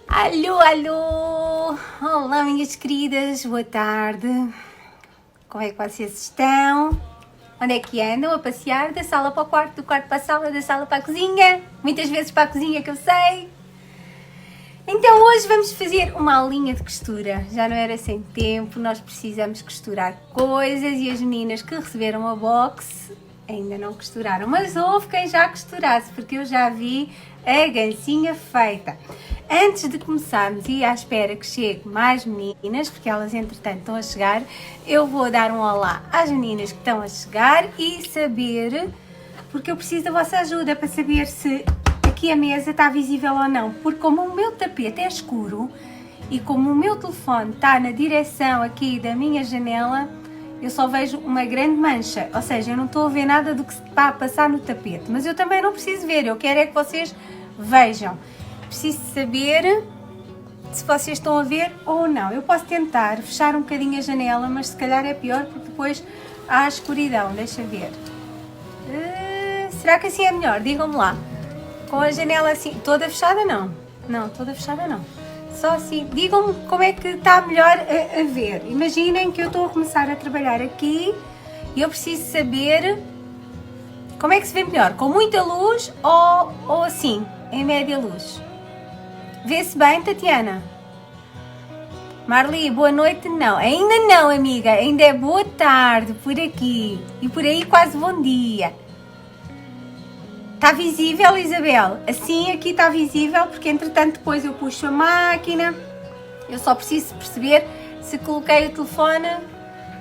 Alô, alô! Olá, minhas queridas, boa tarde. Como é que vocês estão? Onde é que andam a passear? Da sala para o quarto, do quarto para a sala, da sala para a cozinha? Muitas vezes para a cozinha, que eu sei. Então hoje vamos fazer uma aulinha de costura. Já não era sem tempo, nós precisamos costurar coisas e as meninas que receberam a box ainda não costuraram. Mas houve quem já costurasse, porque eu já vi a gancinha feita. Antes de começarmos e à espera que chegue mais meninas, porque elas entretanto estão a chegar, eu vou dar um olá às meninas que estão a chegar e saber, porque eu preciso da vossa ajuda para saber se aqui a mesa está visível ou não, porque como o meu tapete é escuro e como o meu telefone está na direção aqui da minha janela, eu só vejo uma grande mancha, ou seja, eu não estou a ver nada do que se está a passar no tapete, mas eu também não preciso ver, eu quero é que vocês vejam. Preciso saber se vocês estão a ver ou não. Eu posso tentar fechar um bocadinho a janela, mas se calhar é pior porque depois há a escuridão. Deixa ver. Será que assim é melhor? Digam-me lá. Com a janela assim, toda fechada não? Não, toda fechada não. Só assim. Digam-me como é que está melhor a ver. Imaginem que eu estou a começar a trabalhar aqui e eu preciso saber como é que se vê melhor. Com muita luz ou assim, em média luz? Vê-se bem, Tatiana? Marli, boa noite? Não, ainda não, amiga. Ainda é boa tarde por aqui. E por aí quase bom dia. Está visível, Isabel? Assim aqui está visível, porque entretanto depois eu puxo a máquina. Eu só preciso perceber se coloquei o telefone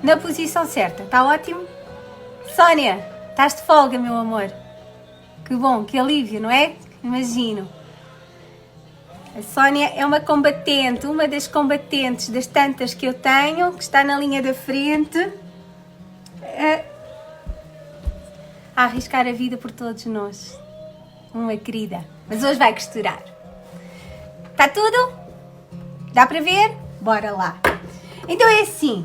na posição certa. Está ótimo? Sónia, estás de folga, meu amor? Que bom, que alívio, não é? Imagino. A Sónia é uma combatente, uma das combatentes das tantas que eu tenho, que está na linha da frente a arriscar a vida por todos nós. Uma querida. Mas hoje vai costurar. Está tudo? Dá para ver? Bora lá. Então é assim.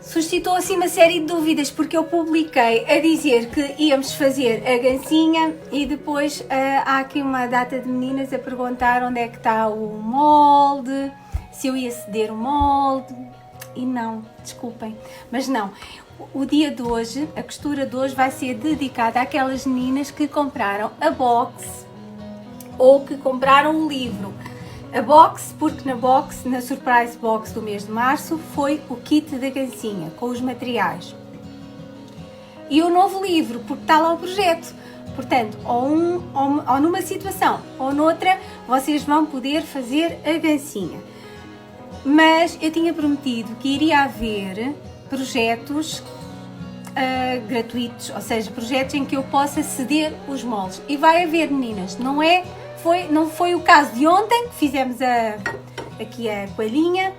Suscitou assim uma série de dúvidas porque eu publiquei a dizer que íamos fazer a gancinha e depois há aqui uma data de meninas a perguntar onde é que está o molde, se eu ia ceder o molde e não, desculpem, mas não. O dia de hoje, a costura de hoje vai ser dedicada àquelas meninas que compraram a box ou que compraram o livro. A box, porque na surprise box do mês de março foi o kit da gancinha, com os materiais. E o novo livro, porque está lá o projeto. Portanto, ou numa situação ou noutra, vocês vão poder fazer a gancinha. Mas eu tinha prometido que iria haver projetos gratuitos, ou seja, projetos em que eu possa ceder os moldes. E vai haver, meninas, não foi o caso de ontem, que fizemos aqui a coelhinha,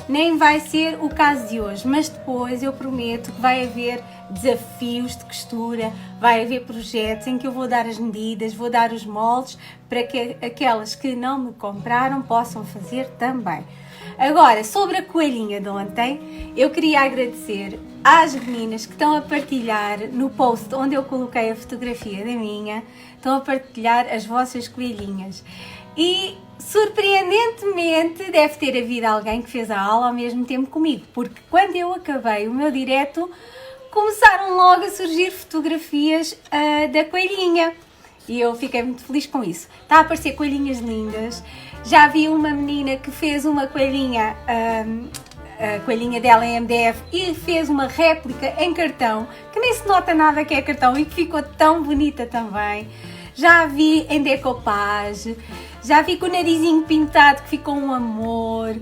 nem vai ser o caso de hoje, mas depois eu prometo que vai haver desafios de costura, vai haver projetos em que eu vou dar as medidas, vou dar os moldes, para que aquelas que não me compraram possam fazer também. Agora, sobre a coelhinha de ontem, eu queria agradecer às meninas que estão a partilhar no post onde eu coloquei a fotografia da minha, estão a partilhar as vossas coelhinhas. E, surpreendentemente, deve ter havido alguém que fez a aula ao mesmo tempo comigo, porque quando eu acabei o meu direto, começaram logo a surgir fotografias da coelhinha. E eu fiquei muito feliz com isso. Está a aparecer coelhinhas lindas. Já vi uma menina que fez uma coelhinha, a coelhinha dela em MDF, e fez uma réplica em cartão, que nem se nota nada que é cartão e que ficou tão bonita também. Já vi em decoupage, já vi com o narizinho pintado que ficou um amor.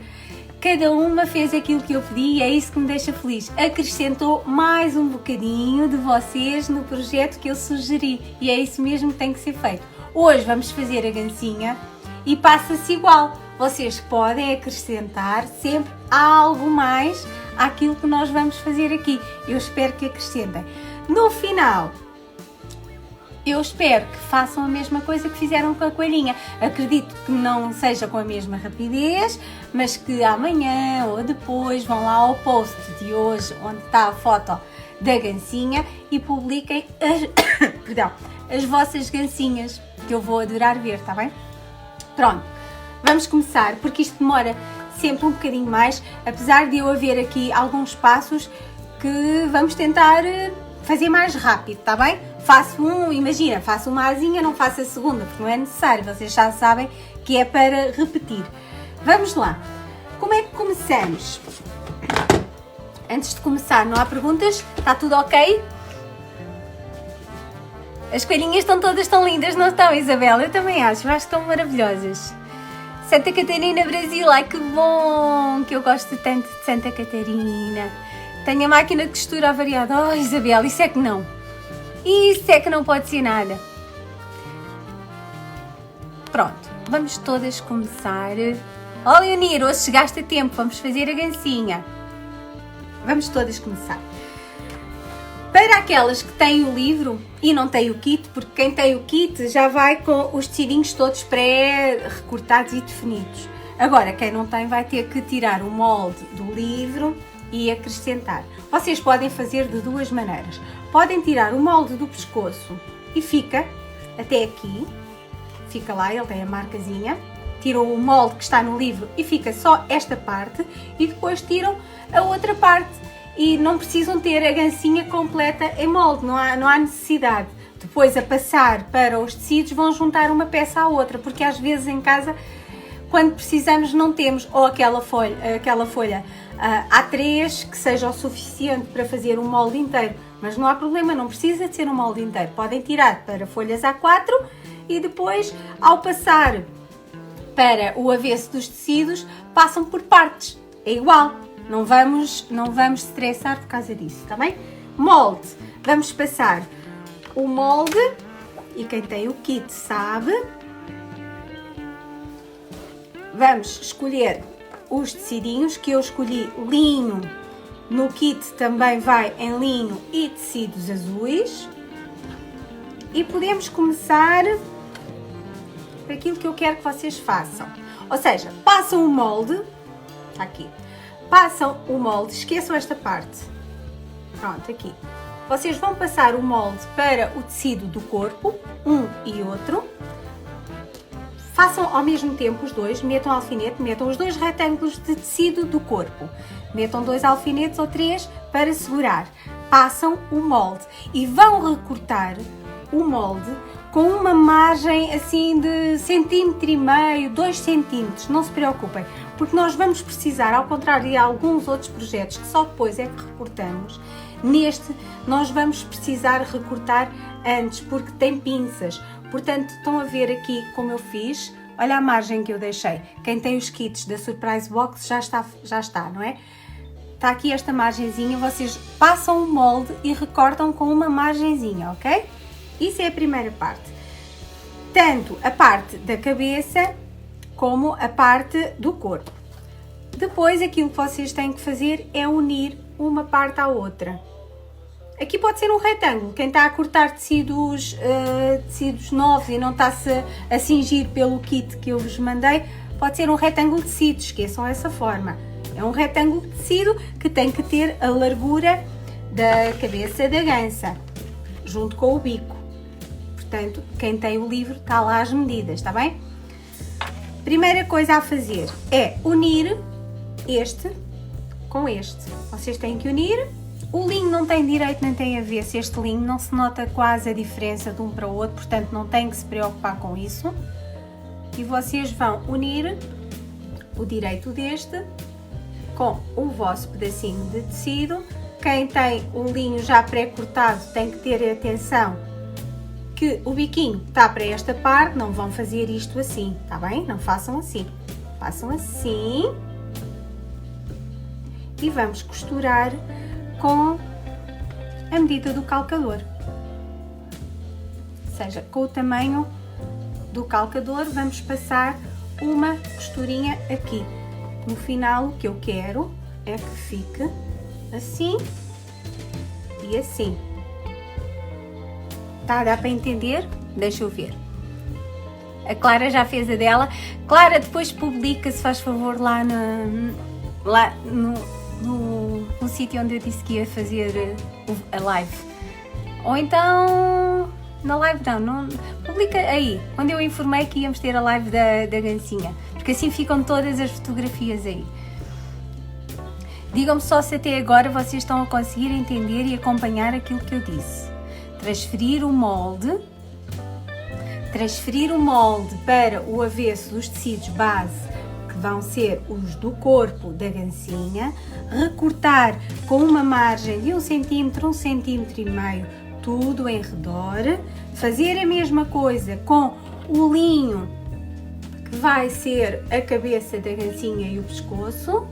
Cada uma fez aquilo que eu pedi e é isso que me deixa feliz. Acrescentou mais um bocadinho de vocês no projeto que eu sugeri e é isso mesmo que tem que ser feito. Hoje vamos fazer a gancinha e passa-se igual. Vocês podem acrescentar sempre algo mais àquilo que nós vamos fazer aqui. Eu espero que acrescentem. No final, eu espero que façam a mesma coisa que fizeram com a coelhinha. Acredito que não seja com a mesma rapidez, mas que amanhã ou depois vão lá ao post de hoje, onde está a foto da gancinha, e publiquem as vossas gancinhas, que eu vou adorar ver, está bem? Pronto. Vamos começar, porque isto demora sempre um bocadinho mais, apesar de eu haver aqui alguns passos que vamos tentar fazer mais rápido, está bem? Imagina, faço uma asinha, não faço a segunda, porque não é necessário, vocês já sabem que é para repetir. Vamos lá. Como é que começamos? Antes de começar, não há perguntas? Está tudo ok? As coelhinhas estão todas tão lindas, não estão, Isabel? Eu também acho que estão maravilhosas. Santa Catarina, Brasil, ai que bom, que eu gosto tanto de Santa Catarina. Tenho a máquina de costura avariada. Oh, Isabel, isso é que não. Isso é que não pode ser nada. Pronto, vamos todas começar. Oh, Leonir, hoje chegaste a tempo, vamos fazer a gancinha. Vamos todas começar. Para aquelas que têm o livro e não têm o kit, porque quem tem o kit já vai com os tecidinhos todos pré-recortados e definidos. Agora, quem não tem vai ter que tirar o molde do livro e acrescentar. Vocês podem fazer de duas maneiras. Podem tirar o molde do pescoço e fica até aqui. Fica lá, ele tem a marcazinha. Tiram o molde que está no livro e fica só esta parte e depois tiram a outra parte. E não precisam ter a gancinha completa em molde, não há necessidade. Depois, a passar para os tecidos, vão juntar uma peça à outra, porque às vezes em casa, quando precisamos, não temos ou aquela folha A3 que seja o suficiente para fazer um molde inteiro. Mas não há problema, não precisa de ser um molde inteiro. Podem tirar para folhas A4 e depois, ao passar para o avesso dos tecidos, passam por partes. É igual. Não vamos estressar por causa disso, está bem? Molde. Vamos passar o molde, e quem tem o kit sabe. Vamos escolher os tecidinhos, que eu escolhi linho. No kit também vai em linho e tecidos azuis. E podemos começar por aquilo que eu quero que vocês façam. Ou seja, passam o molde, está aqui. Passam o molde, esqueçam esta parte, pronto, aqui. Vocês vão passar o molde para o tecido do corpo, um e outro. Façam ao mesmo tempo os dois, metam alfinete, metam os dois retângulos de tecido do corpo. Metam 2 alfinetes ou 3 para segurar. Passam o molde e vão recortar o molde com uma margem assim de 1,5 cm, 2 cm, não se preocupem, porque nós vamos precisar, ao contrário de alguns outros projetos que só depois é que recortamos, neste nós vamos precisar recortar antes, porque tem pinças. Portanto, estão a ver aqui como eu fiz, olha a margem que eu deixei. Quem tem os kits da Surprise Box já está, não é? Está aqui esta margenzinha, vocês passam o molde e recortam com uma margenzinha, ok? Isso é a primeira parte. Tanto a parte da cabeça como a parte do corpo. Depois, aquilo que vocês têm que fazer é unir uma parte à outra. Aqui pode ser um retângulo. Quem está a cortar tecidos novos e não está-se a cingir pelo kit que eu vos mandei, pode ser um retângulo de tecido, esqueçam essa forma. É um retângulo de tecido que tem que ter a largura da cabeça da gansa, junto com o bico. Portanto, quem tem o livro está lá as medidas, está bem? Primeira coisa a fazer é unir este com este. Vocês têm que unir. O linho não tem direito nem tem avesso. Este linho não se nota quase a diferença de um para o outro, portanto não tem que se preocupar com isso. E vocês vão unir o direito deste com o vosso pedacinho de tecido. Quem tem o linho já pré-cortado tem que ter atenção que o biquinho está para esta parte, não vão fazer isto assim, tá bem? Não façam assim. Façam assim. E vamos costurar com a medida do calcador. Ou seja, com o tamanho do calcador, vamos passar uma costurinha aqui. No final, o que eu quero é que fique assim e assim. Tá, dá para entender? Deixa eu ver. A Clara já fez a dela. Clara, depois publica, se faz favor, lá no sítio onde eu disse que ia fazer a live. Ou então na live não, publica aí, onde eu informei que íamos ter a live da gancinha, porque assim ficam todas as fotografias aí. Digam-me só se até agora vocês estão a conseguir entender e acompanhar aquilo que eu disse. Transferir o molde para o avesso dos tecidos base, que vão ser os do corpo da gancinha, recortar com uma margem de 1 cm, 1,5 cm, tudo em redor, fazer a mesma coisa com o linho que vai ser a cabeça da gancinha e o pescoço,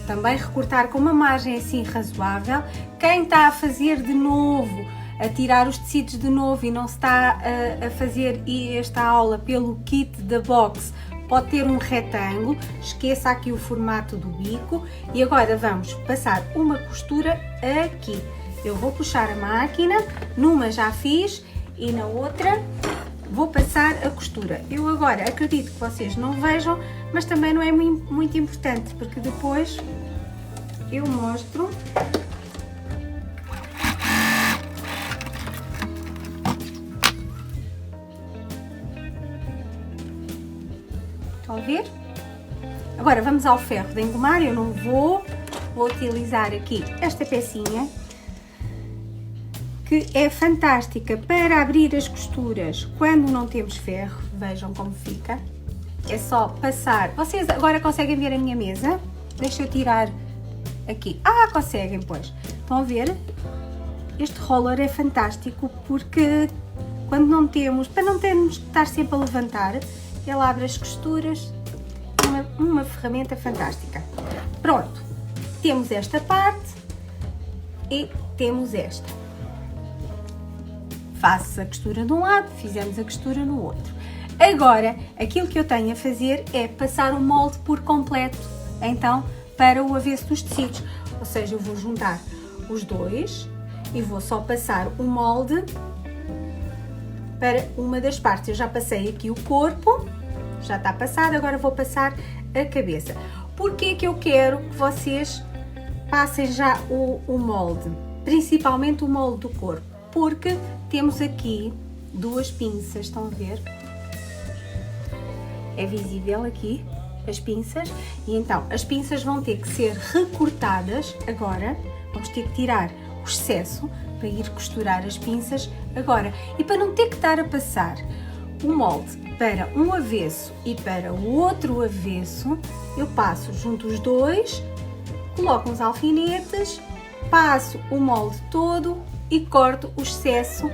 também recortar com uma margem assim razoável. Quem está a fazer de novo, a tirar os tecidos de novo e não se está a fazer esta aula pelo kit da box, pode ter um retângulo, esqueça aqui o formato do bico e agora vamos passar uma costura aqui. Eu vou puxar a máquina, numa já fiz e na outra vou passar a costura. Eu agora acredito que vocês não vejam, mas também não é muito importante, porque depois eu mostro. Estão a ver? Agora vamos ao ferro de engomar. Eu não vou utilizar aqui esta pecinha, que é fantástica para abrir as costuras quando não temos ferro. Vejam como fica. É só passar. Vocês agora conseguem ver a minha mesa? Deixa eu tirar aqui. Conseguem, pois. Estão a ver? Este roller é fantástico porque quando não temos, para não termos que estar sempre a levantar, ele abre as costuras. Uma ferramenta fantástica. Pronto. Temos esta parte e temos esta. Faço a costura de um lado, fizemos a costura no outro. Agora, aquilo que eu tenho a fazer é passar o molde por completo, então, para o avesso dos tecidos. Ou seja, eu vou juntar os dois e vou só passar o molde para uma das partes. Eu já passei aqui o corpo, já está passado, agora vou passar a cabeça. Porquê que eu quero que vocês passem já o molde? Principalmente o molde do corpo. Porque temos aqui duas pinças, estão a ver? É visível aqui as pinças e então as pinças vão ter que ser recortadas agora. Vamos ter que tirar o excesso para ir costurar as pinças agora. E para não ter que estar a passar o molde para um avesso e para o outro avesso, eu passo junto os dois, coloco uns alfinetes, passo o molde todo e corto o excesso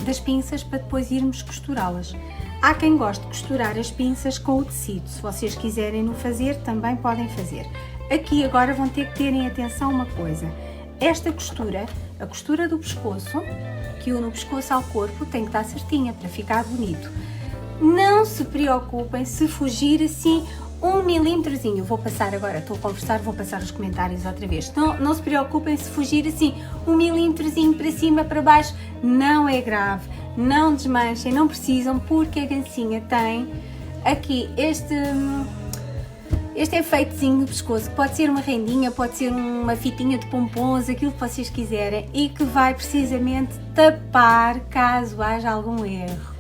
das pinças para depois irmos costurá-las. Há quem goste de costurar as pinças com o tecido. Se vocês quiserem no fazer, também podem fazer. Aqui agora vão ter que terem atenção a uma coisa. Esta costura, a costura do pescoço, que une o pescoço ao corpo, tem que estar certinha para ficar bonito. Não se preocupem se fugir assim 1 milímetrozinho. Vou passar agora, estou a conversar, vou passar os comentários outra vez. Não se preocupem se fugir assim 1 milímetrozinho para cima, para baixo. Não é grave, não desmanchem, não precisam, porque a gancinha tem aqui este efeitozinho no pescoço, que pode ser uma rendinha, pode ser uma fitinha de pompons, aquilo que vocês quiserem, e que vai precisamente tapar caso haja algum erro.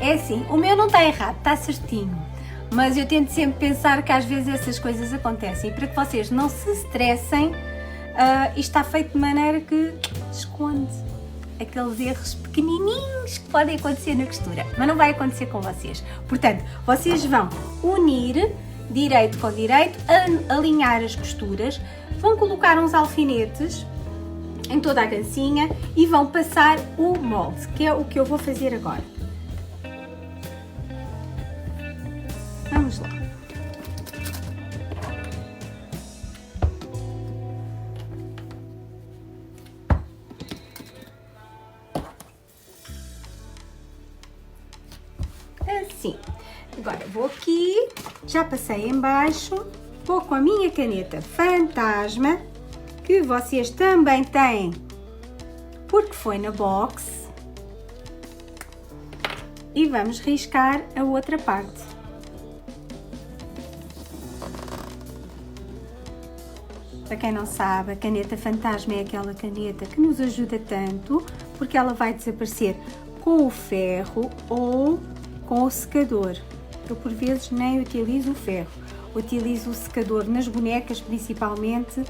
É assim, o meu não está errado, está certinho, mas eu tento sempre pensar que às vezes essas coisas acontecem, e para que vocês não se estressem, isto está feito de maneira que esconde aqueles erros pequenininhos que podem acontecer na costura, mas não vai acontecer com vocês. Portanto, vocês vão unir direito com direito, alinhar as costuras, vão colocar uns alfinetes em toda a gancinha e vão passar o molde, que é o que eu vou fazer agora. Vamos lá. Assim. Agora vou aqui, já passei em baixo, vou com a minha caneta fantasma, que vocês também têm, porque foi na box, e vamos riscar a outra parte. Para quem não sabe, a caneta fantasma é aquela caneta que nos ajuda tanto porque ela vai desaparecer com o ferro ou com o secador. Eu por vezes nem utilizo o ferro, utilizo o secador nas bonecas principalmente.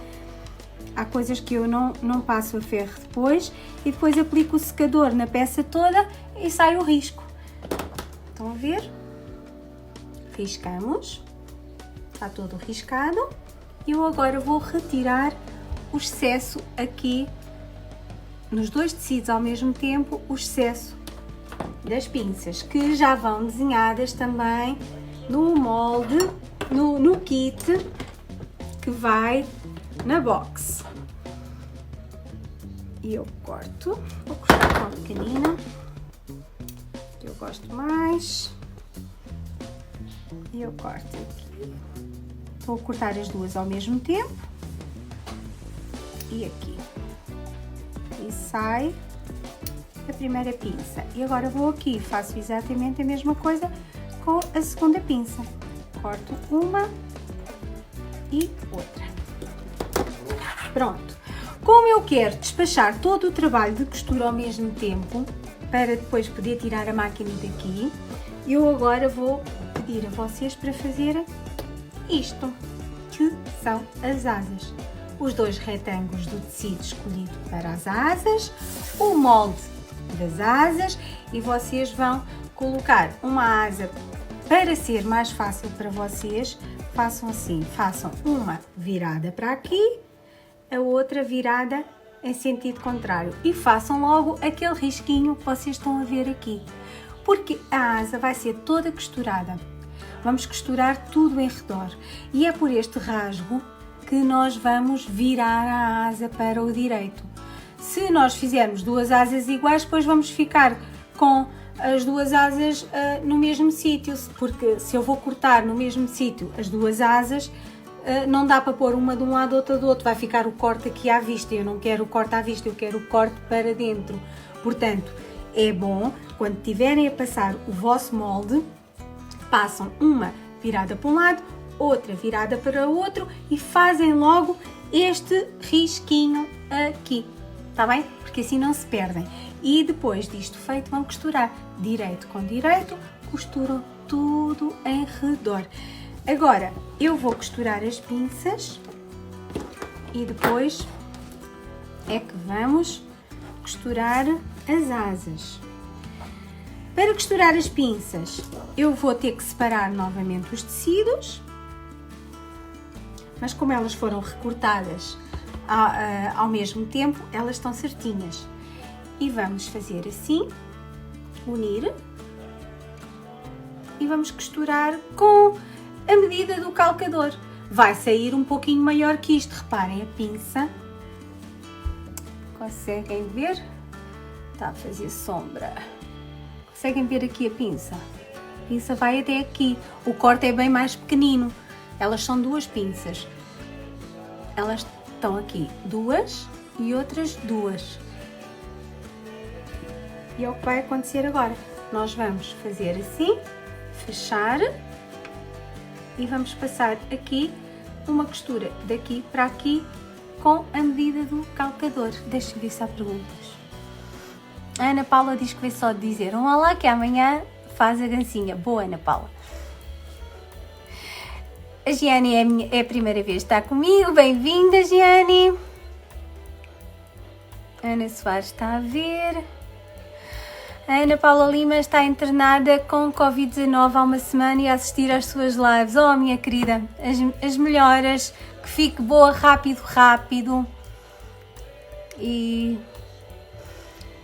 Há coisas que eu não passo a ferro depois e depois aplico o secador na peça toda e sai o risco. Estão a ver? Riscamos, está todo riscado. Eu agora vou retirar o excesso aqui, nos dois tecidos ao mesmo tempo, o excesso das pinças, que já vão desenhadas também no molde, no kit que vai na box. E eu corto, vou cortar com a pequenina, que eu gosto mais. E eu corto aqui. Vou cortar as duas ao mesmo tempo. E aqui. E sai a primeira pinça. E agora vou aqui, faço exatamente a mesma coisa com a segunda pinça. Corto uma e outra. Pronto. Como eu quero despachar todo o trabalho de costura ao mesmo tempo, para depois poder tirar a máquina daqui, eu agora vou pedir a vocês para fazerem isto, que são as asas. Os dois retângulos do tecido escolhido para as asas, o molde das asas, e vocês vão colocar uma asa. Para ser mais fácil para vocês, façam assim, façam uma virada para aqui, a outra virada em sentido contrário e façam logo aquele risquinho que vocês estão a ver aqui, porque a asa vai ser toda costurada. Vamos costurar tudo em redor e é por este rasgo que nós vamos virar a asa para o direito. Se nós fizermos duas asas iguais, depois vamos ficar com as duas asas no mesmo sítio, porque se eu vou cortar no mesmo sítio as duas asas, não dá para pôr uma de um lado, outra do outro, vai ficar o corte aqui à vista. Eu não quero o corte à vista, eu quero o corte para dentro. Portanto, é bom, quando tiverem a passar o vosso molde, passam uma virada para um lado, outra virada para o outro e fazem logo este risquinho aqui, está bem? Porque assim não se perdem. E depois disto feito, vão costurar direito com direito, costuram tudo em redor. Agora, eu vou costurar as pinças e depois é que vamos costurar as asas. Para costurar as pinças, eu vou ter que separar novamente os tecidos, mas como elas foram recortadas ao mesmo tempo, elas estão certinhas. E vamos fazer assim, unir, e vamos costurar com a medida do calcador. Vai sair um pouquinho maior que isto. Reparem a pinça. Conseguem ver? Está a fazer sombra. Conseguem ver aqui a pinça? A pinça vai até aqui. O corte é bem mais pequenino. Elas são duas pinças. Elas estão aqui duas e outras duas. E é o que vai acontecer agora. Nós vamos fazer assim, fechar. E vamos passar aqui uma costura daqui para aqui com a medida do calcador. Deixa eu ver se há perguntas. A Ana Paula diz que veio só dizer um olá, que amanhã faz a dancinha. Boa, Ana Paula. A Giane é a primeira vez que está comigo. Bem-vinda, Giane. Ana Soares está a ver. A Ana Paula Lima está internada com Covid-19 há uma semana e a assistir às suas lives. Oh, minha querida, as melhoras, que fique boa rápido. E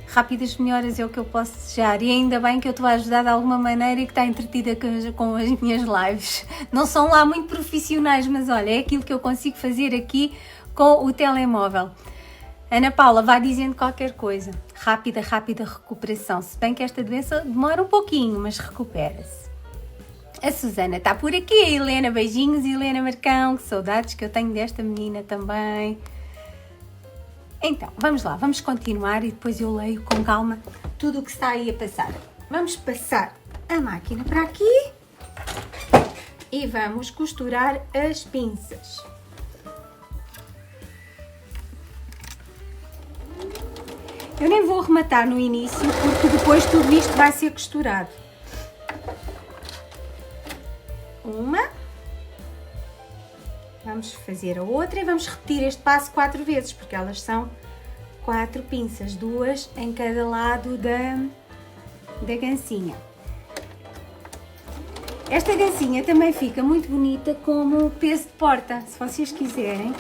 rápidas melhoras é o que eu posso desejar. E ainda bem que eu estou a ajudar de alguma maneira e que está entretida com as minhas lives. Não são lá muito profissionais, mas olha, é aquilo que eu consigo fazer aqui com o telemóvel. Ana Paula, vai dizendo qualquer coisa. Rápida recuperação. Se bem que esta doença demora um pouquinho, mas recupera-se. A Susana está por aqui. A Helena, beijinhos. Helena Marcão, que saudades que eu tenho desta menina também. Então, vamos lá. Vamos continuar e depois eu leio com calma tudo o que está aí a passar. Vamos passar a máquina para aqui e vamos costurar as pinças. Eu nem vou arrematar no início, porque depois tudo isto vai ser costurado. Uma. Vamos fazer a outra e vamos repetir este passo 4 vezes, porque elas são 4 pinças, 2 em cada lado da gancinha. Esta gancinha também fica muito bonita como peso de porta. Se vocês quiserem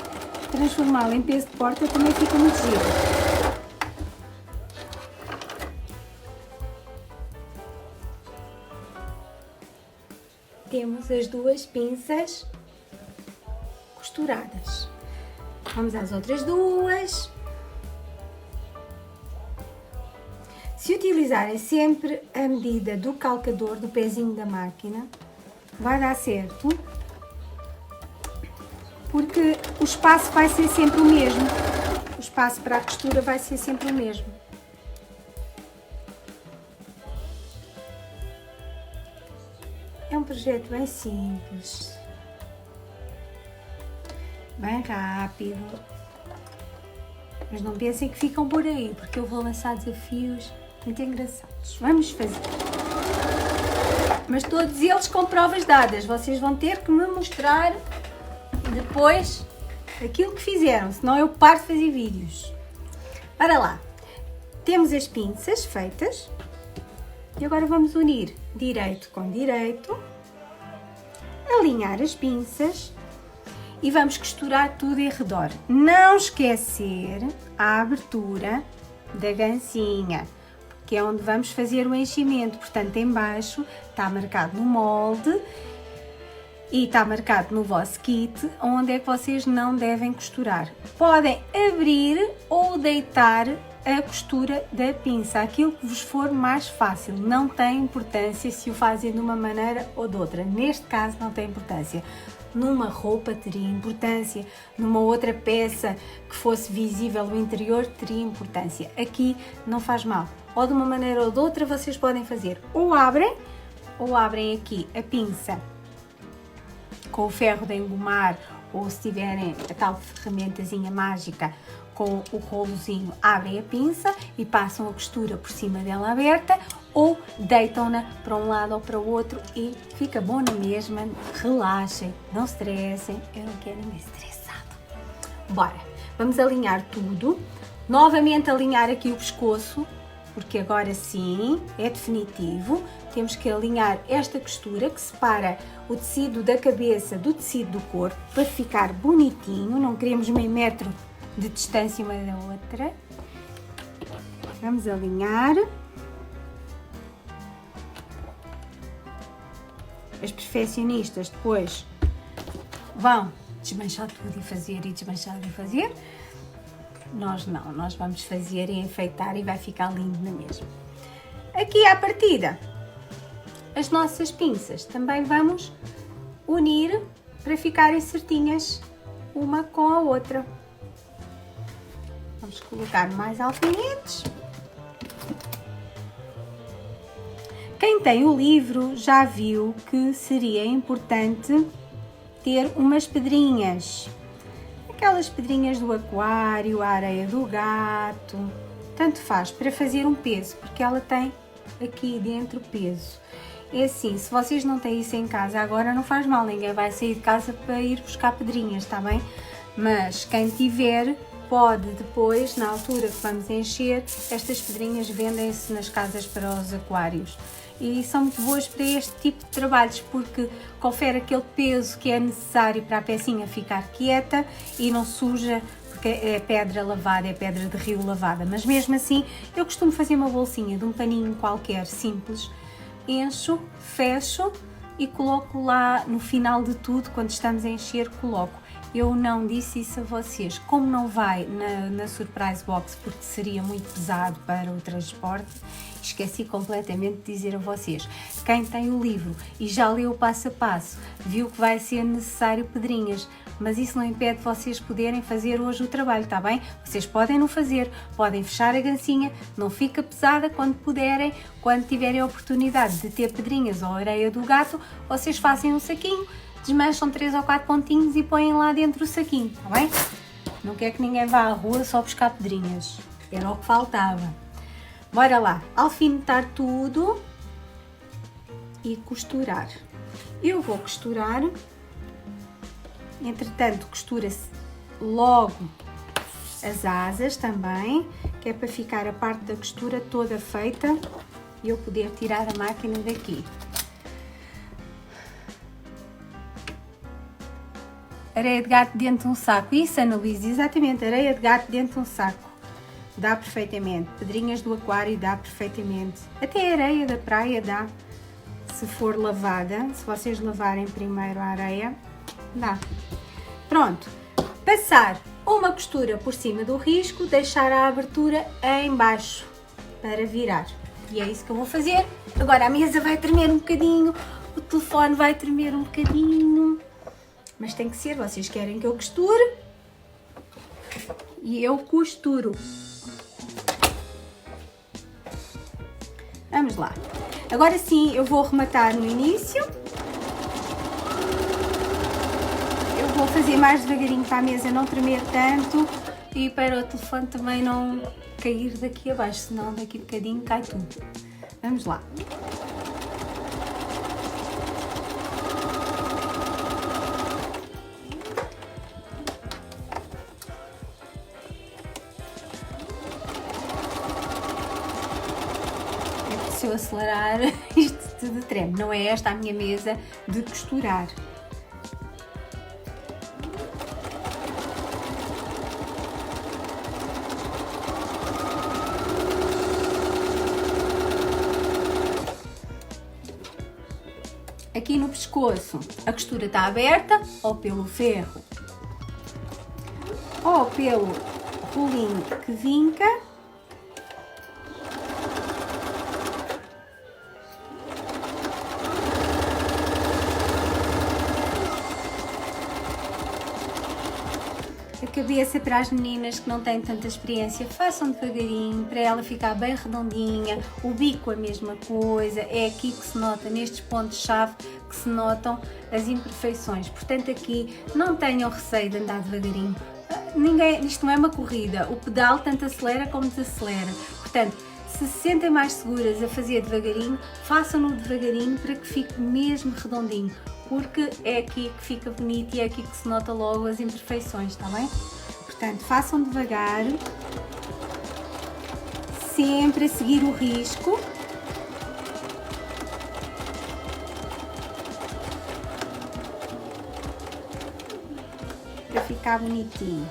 transformá-la em peso de porta, também fica muito giro. Temos as 2 pinças costuradas. Vamos às outras 2. Se utilizarem sempre a medida do calcador, do pezinho da máquina, vai dar certo, porque o espaço vai ser sempre o mesmo. O espaço para a costura vai ser sempre o mesmo. É um projeto bem simples, bem rápido, mas não pensem que ficam por aí, porque eu vou lançar desafios muito engraçados. Vamos fazer. Mas todos eles com provas dadas. Vocês vão ter que me mostrar depois aquilo que fizeram, senão eu paro de fazer vídeos. Ora lá, temos as pinças feitas e agora vamos unir direito com direito, alinhar as pinças e vamos costurar tudo em redor. Não esquecer a abertura da gancinha, que é onde vamos fazer o enchimento. Portanto, em baixo está marcado no molde e está marcado no vosso kit onde é que vocês não devem costurar. Podem abrir ou deitar a costura da pinça, aquilo que vos for mais fácil. Não tem importância se o fazem de uma maneira ou de outra. Neste caso não tem importância. Numa roupa teria importância, numa outra peça que fosse visível o interior teria importância. Aqui não faz mal. Ou de uma maneira ou de outra vocês podem fazer. Ou abrem aqui a pinça com o ferro de engomar, ou se tiverem a tal ferramentazinha mágica com o rolozinho, abrem a pinça e passam a costura por cima dela aberta, ou deitam-na para um lado ou para o outro e fica bom na mesma. Relaxem, não estressem, eu não quero ninguém estressado. Bora, vamos alinhar tudo, novamente alinhar aqui o pescoço, porque agora sim é definitivo. Temos que alinhar esta costura que separa o tecido da cabeça do tecido do corpo para ficar bonitinho, não queremos meio metro de distância uma da outra. Vamos alinhar. As perfeccionistas depois vão desmanchar tudo e fazer e desmanchar e fazer. Nós não, nós vamos fazer e enfeitar e vai ficar lindo na mesma. Aqui à partida, as nossas pinças também vamos unir para ficarem certinhas uma com a outra. Vamos colocar mais alfinetes. Quem tem o livro já viu que seria importante ter umas pedrinhas. Aquelas pedrinhas do aquário, a areia do gato, tanto faz, para fazer um peso, porque ela tem aqui dentro peso. É assim, se vocês não têm isso em casa agora não faz mal, ninguém vai sair de casa para ir buscar pedrinhas, está bem? Mas quem tiver pode depois, na altura que vamos encher, estas pedrinhas vendem-se nas casas para os aquários. E são muito boas para este tipo de trabalhos, porque confere aquele peso que é necessário para a pecinha ficar quieta e não suja, porque é pedra lavada, é pedra de rio lavada. Mas mesmo assim, eu costumo fazer uma bolsinha de um paninho qualquer simples, encho, fecho e coloco lá no final de tudo, quando estamos a encher, coloco. Eu não disse isso a vocês, como não vai na Surprise Box, porque seria muito pesado para o transporte, esqueci completamente de dizer a vocês. Quem tem o livro e já leu o passo a passo, viu que vai ser necessário pedrinhas, mas isso não impede vocês poderem fazer hoje o trabalho, está bem? Vocês podem não fazer, podem fechar a gancinha, não fica pesada quando puderem, quando tiverem a oportunidade de ter pedrinhas ou areia do gato, vocês fazem um saquinho, desmancham 3 ou 4 pontinhos e põem lá dentro o saquinho, está bem? Não quer que ninguém vá à rua só buscar pedrinhas. era o que faltava. Bora lá, alfinetar tudo e costurar. Eu vou costurar, entretanto costura-se logo as asas também, que é para ficar a parte da costura toda feita e eu poder tirar a máquina daqui. Areia de gato dentro de um saco. Isso, Ana Luísa, exatamente, areia de gato dentro de um saco. Dá perfeitamente. Pedrinhas do aquário dá perfeitamente. Até a areia da praia dá. Se for lavada, se vocês lavarem primeiro a areia, dá. Pronto. Passar uma costura por cima do risco, deixar a abertura em baixo para virar. E é isso que eu vou fazer. Agora a mesa vai tremer um bocadinho, o telefone vai tremer um bocadinho. Mas tem que ser, vocês querem que eu costure e eu costuro. Vamos lá. Agora sim, eu vou arrematar no início. Eu vou fazer mais devagarinho para a mesa não tremer tanto e para o telefone também não cair daqui abaixo, senão daqui a bocadinho cai tudo. Vamos lá. Se eu acelerar, isto tudo treme. Não é esta a minha mesa de costurar. Aqui no pescoço, a costura está aberta ou pelo ferro ou pelo rolinho que vinca. A cabeça para as meninas que não têm tanta experiência, façam devagarinho para ela ficar bem redondinha, o bico a mesma coisa, é aqui que se nota, nestes pontos-chave que se notam as imperfeições, portanto aqui não tenham receio de andar devagarinho, isto não é uma corrida, o pedal tanto acelera como desacelera, portanto se sentem mais seguras a fazer devagarinho, façam-no devagarinho para que fique mesmo redondinho. Porque é aqui que fica bonito e é aqui que se nota logo as imperfeições, está bem? Portanto, façam devagar, sempre a seguir o risco. Para ficar bonitinho.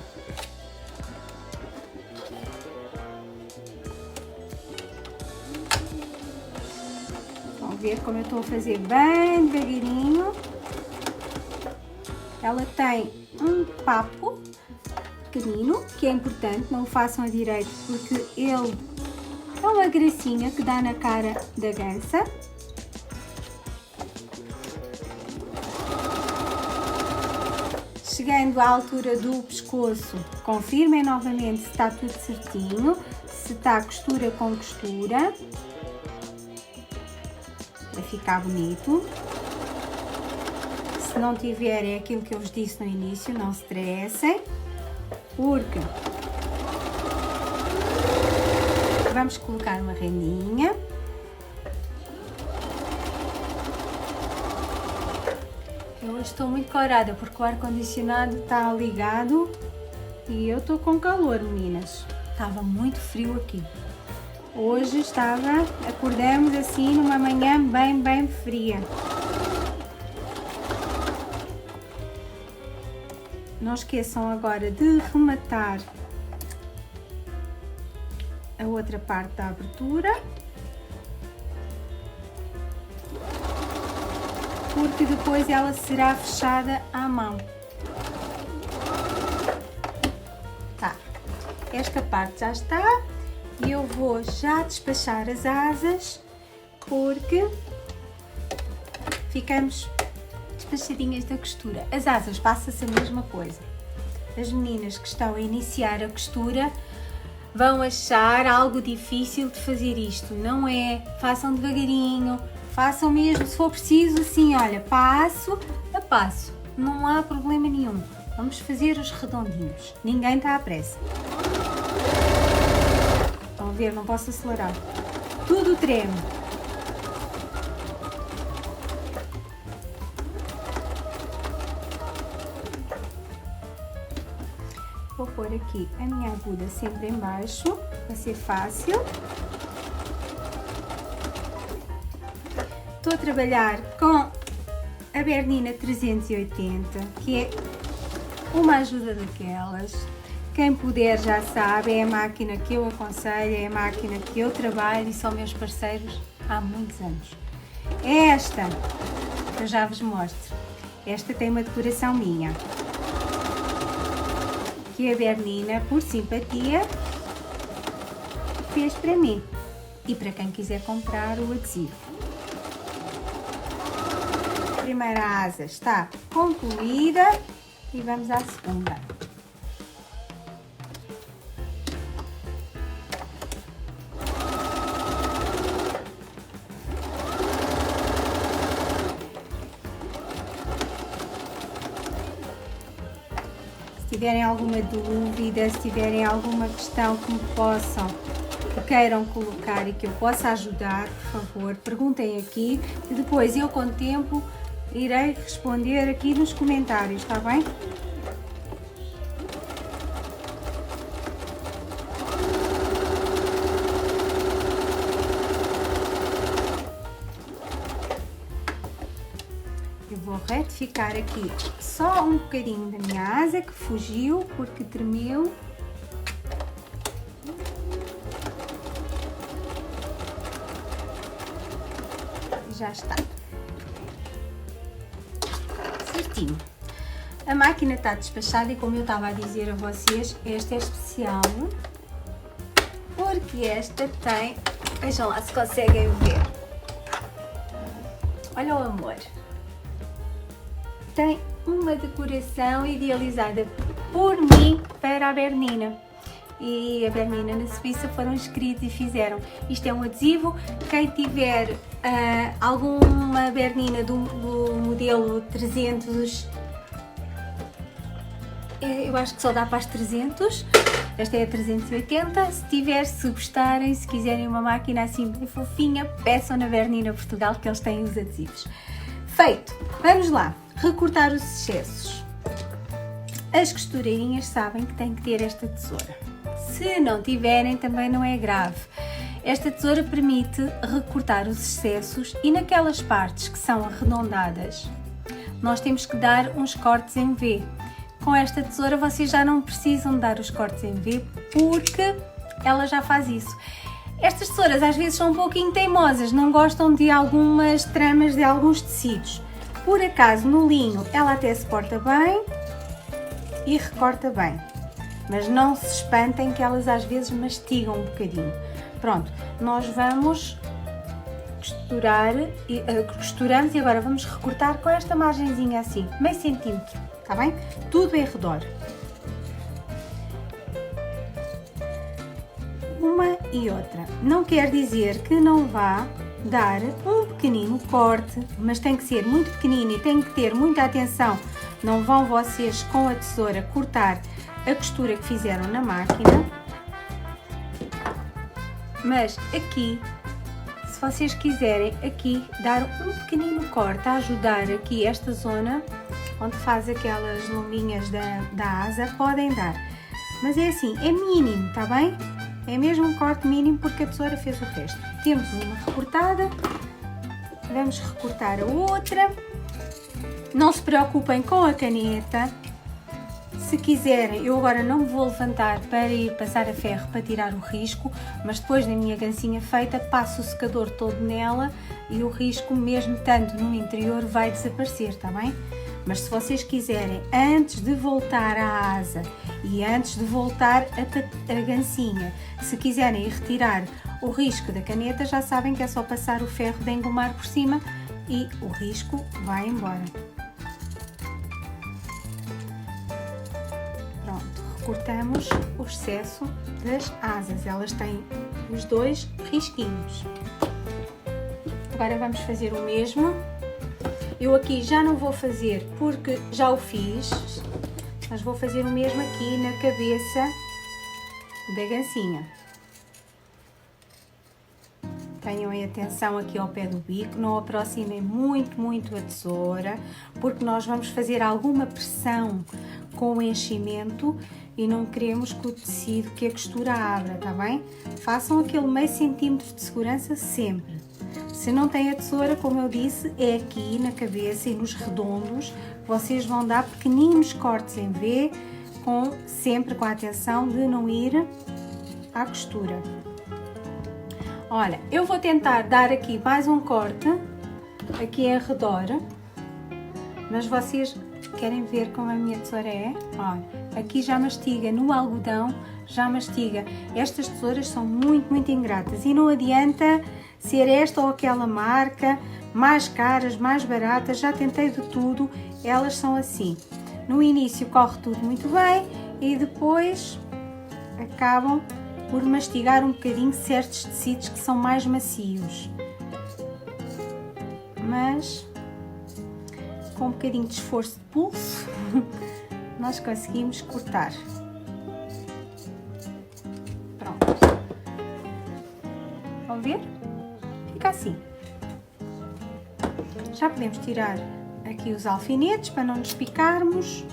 Vão ver como eu estou a fazer bem devagarinho. Ela tem um papo pequenino, que é importante, não o façam a direito, porque ele é uma gracinha que dá na cara da gansa. Chegando à altura do pescoço, confirmem novamente se está tudo certinho, se está costura com costura, para ficar bonito. Se não tiver, é aquilo que eu vos disse no início, não se estressem, porque vamos colocar uma rendinha. Eu hoje estou muito corada porque o ar-condicionado está ligado e eu estou com calor, meninas. Estava muito frio aqui. Hoje acordamos assim numa manhã bem fria. Não esqueçam agora de rematar a outra parte da abertura, porque depois ela será fechada à mão. Tá, esta parte já está e eu vou já despachar as asas, porque ficamos despachadinhas da costura. As asas passa-se a mesma coisa. As meninas que estão a iniciar a costura vão achar algo difícil de fazer isto. Não é, façam devagarinho, façam mesmo, se for preciso, assim, olha, passo a passo, não há problema nenhum. Vamos fazer os redondinhos, ninguém está à pressa. ver, não posso acelerar. Tudo treme. Vou pôr aqui a minha agulha sempre em baixo, para ser fácil. Estou a trabalhar com a Bernina 380, que é uma ajuda daquelas. Quem puder já sabe, é a máquina que eu aconselho, é a máquina que eu trabalho e são meus parceiros há muitos anos. Esta, eu já vos mostro, esta tem uma decoração minha, que a Bernina, por simpatia, fez para mim e para quem quiser comprar o adesivo. A primeira asa está concluída e vamos à segunda. Se tiverem alguma dúvida, se tiverem alguma questão que queiram colocar e que eu possa ajudar, por favor, perguntem aqui e depois eu, com o tempo, irei responder aqui nos comentários, está bem? Eu vou retificar aqui só um bocadinho da minha asa que fugiu porque tremeu. Já está. Certinho. A máquina está despachada e, como eu estava a dizer a vocês, esta é especial porque esta tem, vejam lá se conseguem ver, olha o amor, tem uma decoração idealizada por mim para a Bernina. E a Bernina na Suíça foram inscritos e fizeram. Isto é um adesivo. Quem tiver alguma Bernina do modelo 300, eu acho que só dá para as 300, esta é a 380. Se gostarem, se quiserem uma máquina assim bem fofinha, peçam na Bernina Portugal que eles têm os adesivos. Feito! Vamos lá, recortar os excessos. As costureirinhas sabem que têm que ter esta tesoura. Se não tiverem, também não é grave. Esta tesoura permite recortar os excessos e naquelas partes que são arredondadas, nós temos que dar uns cortes em V. Com esta tesoura vocês já não precisam dar os cortes em V porque ela já faz isso. Estas tesouras às vezes são um pouquinho teimosas, não gostam de algumas tramas de alguns tecidos. Por acaso no linho ela até se porta bem e recorta bem. Mas não se espantem que elas às vezes mastigam um bocadinho. Pronto, nós vamos costurar, costuramos e agora vamos recortar com esta margenzinha assim, meio centímetro, está bem? Tudo em redor. Uma e outra. Não quer dizer que não vá dar um pequenino corte, mas tem que ser muito pequenino e tem que ter muita atenção. Não vão vocês com a tesoura cortar a costura que fizeram na máquina, mas aqui, se vocês quiserem aqui dar um pequenino corte a ajudar aqui esta zona onde faz aquelas lombinhas da asa, podem dar, mas é assim, é mínimo, está bem? É mesmo um corte mínimo porque a tesoura fez o resto. Temos uma recortada, vamos recortar a outra. Não se preocupem com a caneta. Se quiserem, eu agora não me vou levantar para ir passar a ferro para tirar o risco, mas depois da minha gancinha feita, passo o secador todo nela e o risco, mesmo estando no interior, vai desaparecer, está bem? Mas se vocês quiserem, antes de voltar à asa e antes de voltar a gancinha, se quiserem retirar o risco da caneta, já sabem que é só passar o ferro de engomar por cima e o risco vai embora. Cortamos o excesso das asas, elas têm os dois risquinhos. Agora vamos fazer o mesmo. Eu aqui já não vou fazer porque já o fiz, mas vou fazer o mesmo aqui na cabeça da gancinha. tenham atenção aqui ao pé do bico, não aproximem muito a tesoura, porque nós vamos fazer alguma pressão com o enchimento e não queremos que o tecido, que a costura abra, tá bem? Façam aquele meio centímetro de segurança sempre. Se não tem a tesoura, como eu disse, é aqui na cabeça e nos redondos, vocês vão dar pequeninos cortes em V, sempre com a atenção de não ir à costura. Olha, eu vou tentar dar aqui mais um corte, aqui em redor, mas vocês querem ver como a minha tesoura é? Olha, aqui já mastiga no algodão, já mastiga. Estas tesouras são muito ingratas e não adianta ser esta ou aquela marca, mais caras, mais baratas, já tentei de tudo, elas são assim. No início corre tudo muito bem e depois acabam por mastigar um bocadinho certos tecidos que são mais macios. Mas com um bocadinho de esforço de pulso, nós conseguimos cortar. Pronto. Vão ver? Fica assim. Já podemos tirar aqui os alfinetes para não nos picarmos.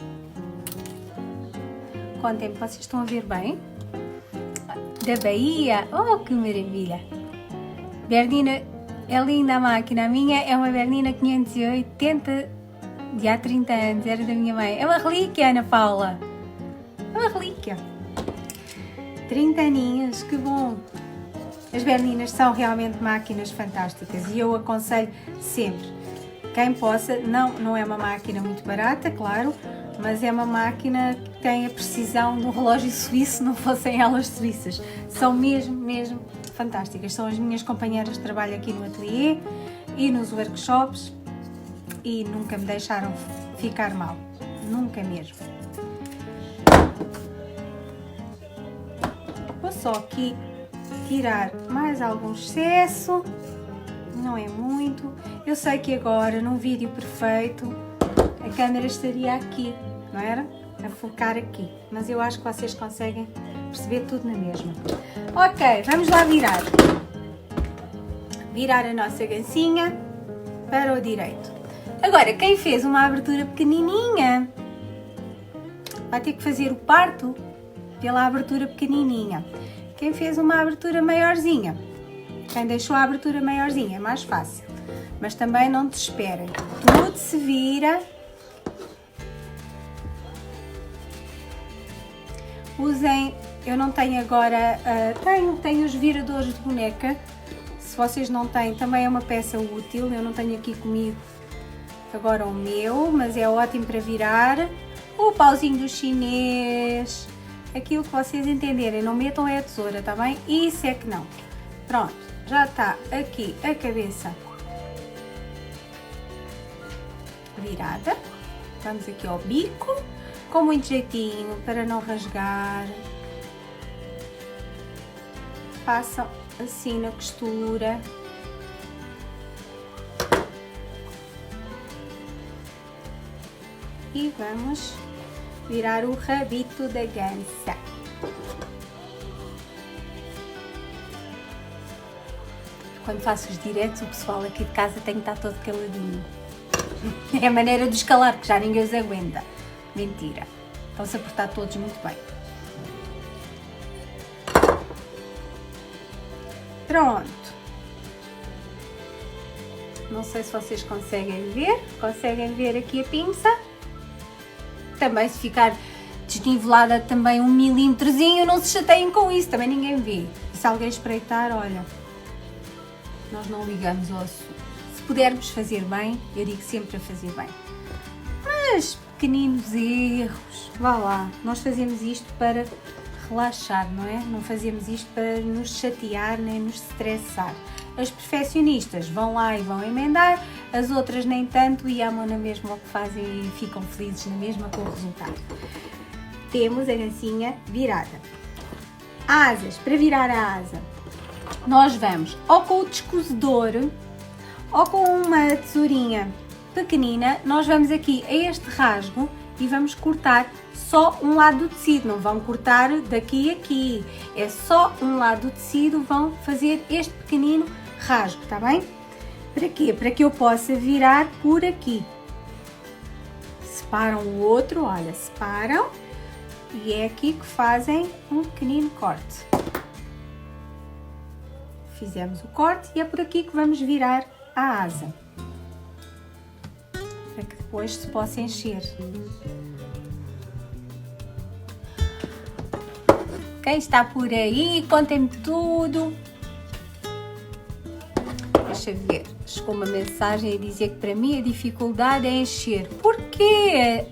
Contem-me, vocês estão a ver bem? Da Bahia, oh que maravilha! Bernina é linda a máquina, a minha é uma Bernina 580 de há 30 anos, era da minha mãe. É uma relíquia, Ana Paula! É uma relíquia! 30 aninhos, que bom! As Berninas são realmente máquinas fantásticas e eu aconselho sempre, quem possa, não é uma máquina muito barata, claro, mas é uma máquina que tem a precisão de um relógio suíço, não fossem elas suíças. São mesmo fantásticas. São as minhas companheiras de trabalho aqui no ateliê e nos workshops e nunca me deixaram ficar mal. Nunca mesmo. Vou só aqui tirar mais algum excesso. Não é muito. Eu sei que agora, num vídeo perfeito, a câmera estaria aqui, não era? A focar aqui. Mas eu acho que vocês conseguem perceber tudo na mesma. Ok, vamos lá virar. Virar a nossa gancinha para o direito. Agora, quem fez uma abertura pequenininha, vai ter que fazer o parto pela abertura pequenininha. Quem fez uma abertura maiorzinha, quem deixou a abertura maiorzinha, é mais fácil. Mas também não desesperem. Tudo se vira. Usem, eu não tenho agora, tenho os viradores de boneca. Se vocês não têm, também é uma peça útil. Eu não tenho aqui comigo agora o meu, mas é ótimo para virar. O pauzinho do chinês, aquilo que vocês entenderem. Não metam a tesoura, tá bem? Isso é que não. Pronto, já está aqui a cabeça virada. Vamos aqui ao bico, com muito jeitinho para não rasgar. Façam assim na costura. E vamos virar o rabito da gança. Quando faço os diretos, o pessoal aqui de casa tem que estar todo caladinho. É a maneira de escalar, que já ninguém os aguenta. Mentira. Estão-se a portar todos muito bem. Pronto. Não sei se vocês conseguem ver. Conseguem ver aqui a pinça. Também se ficar desnivelada também 1 milímetrozinho, não se chateiem com isso. Também ninguém vê. E se alguém espreitar, olha, nós não ligamos ao assunto. Se pudermos fazer bem, eu digo sempre a fazer bem. Mas pequeninos erros, vá lá, nós fazemos isto para relaxar, não é? Não fazemos isto para nos chatear nem nos estressar. As perfeccionistas vão lá e vão emendar, as outras nem tanto e amam na mesma o que fazem e ficam felizes na mesma com o resultado. Temos a gancinha virada. Asas, para virar a asa, nós vamos ou com o descosedor ou com uma tesourinha pequenina, nós vamos aqui a este rasgo e vamos cortar só um lado do tecido, não vão cortar daqui a aqui, é só um lado do tecido, vão fazer este pequenino rasgo, tá bem? Para quê? Para que eu possa virar por aqui. Separam o outro, olha, separam e é aqui que fazem um pequenino corte. Fizemos o corte e é por aqui que vamos virar a asa, para que depois se possa encher. Quem está por aí, contem-me tudo. Deixa ver, chegou uma mensagem a dizer que para mim a dificuldade é encher. Porquê?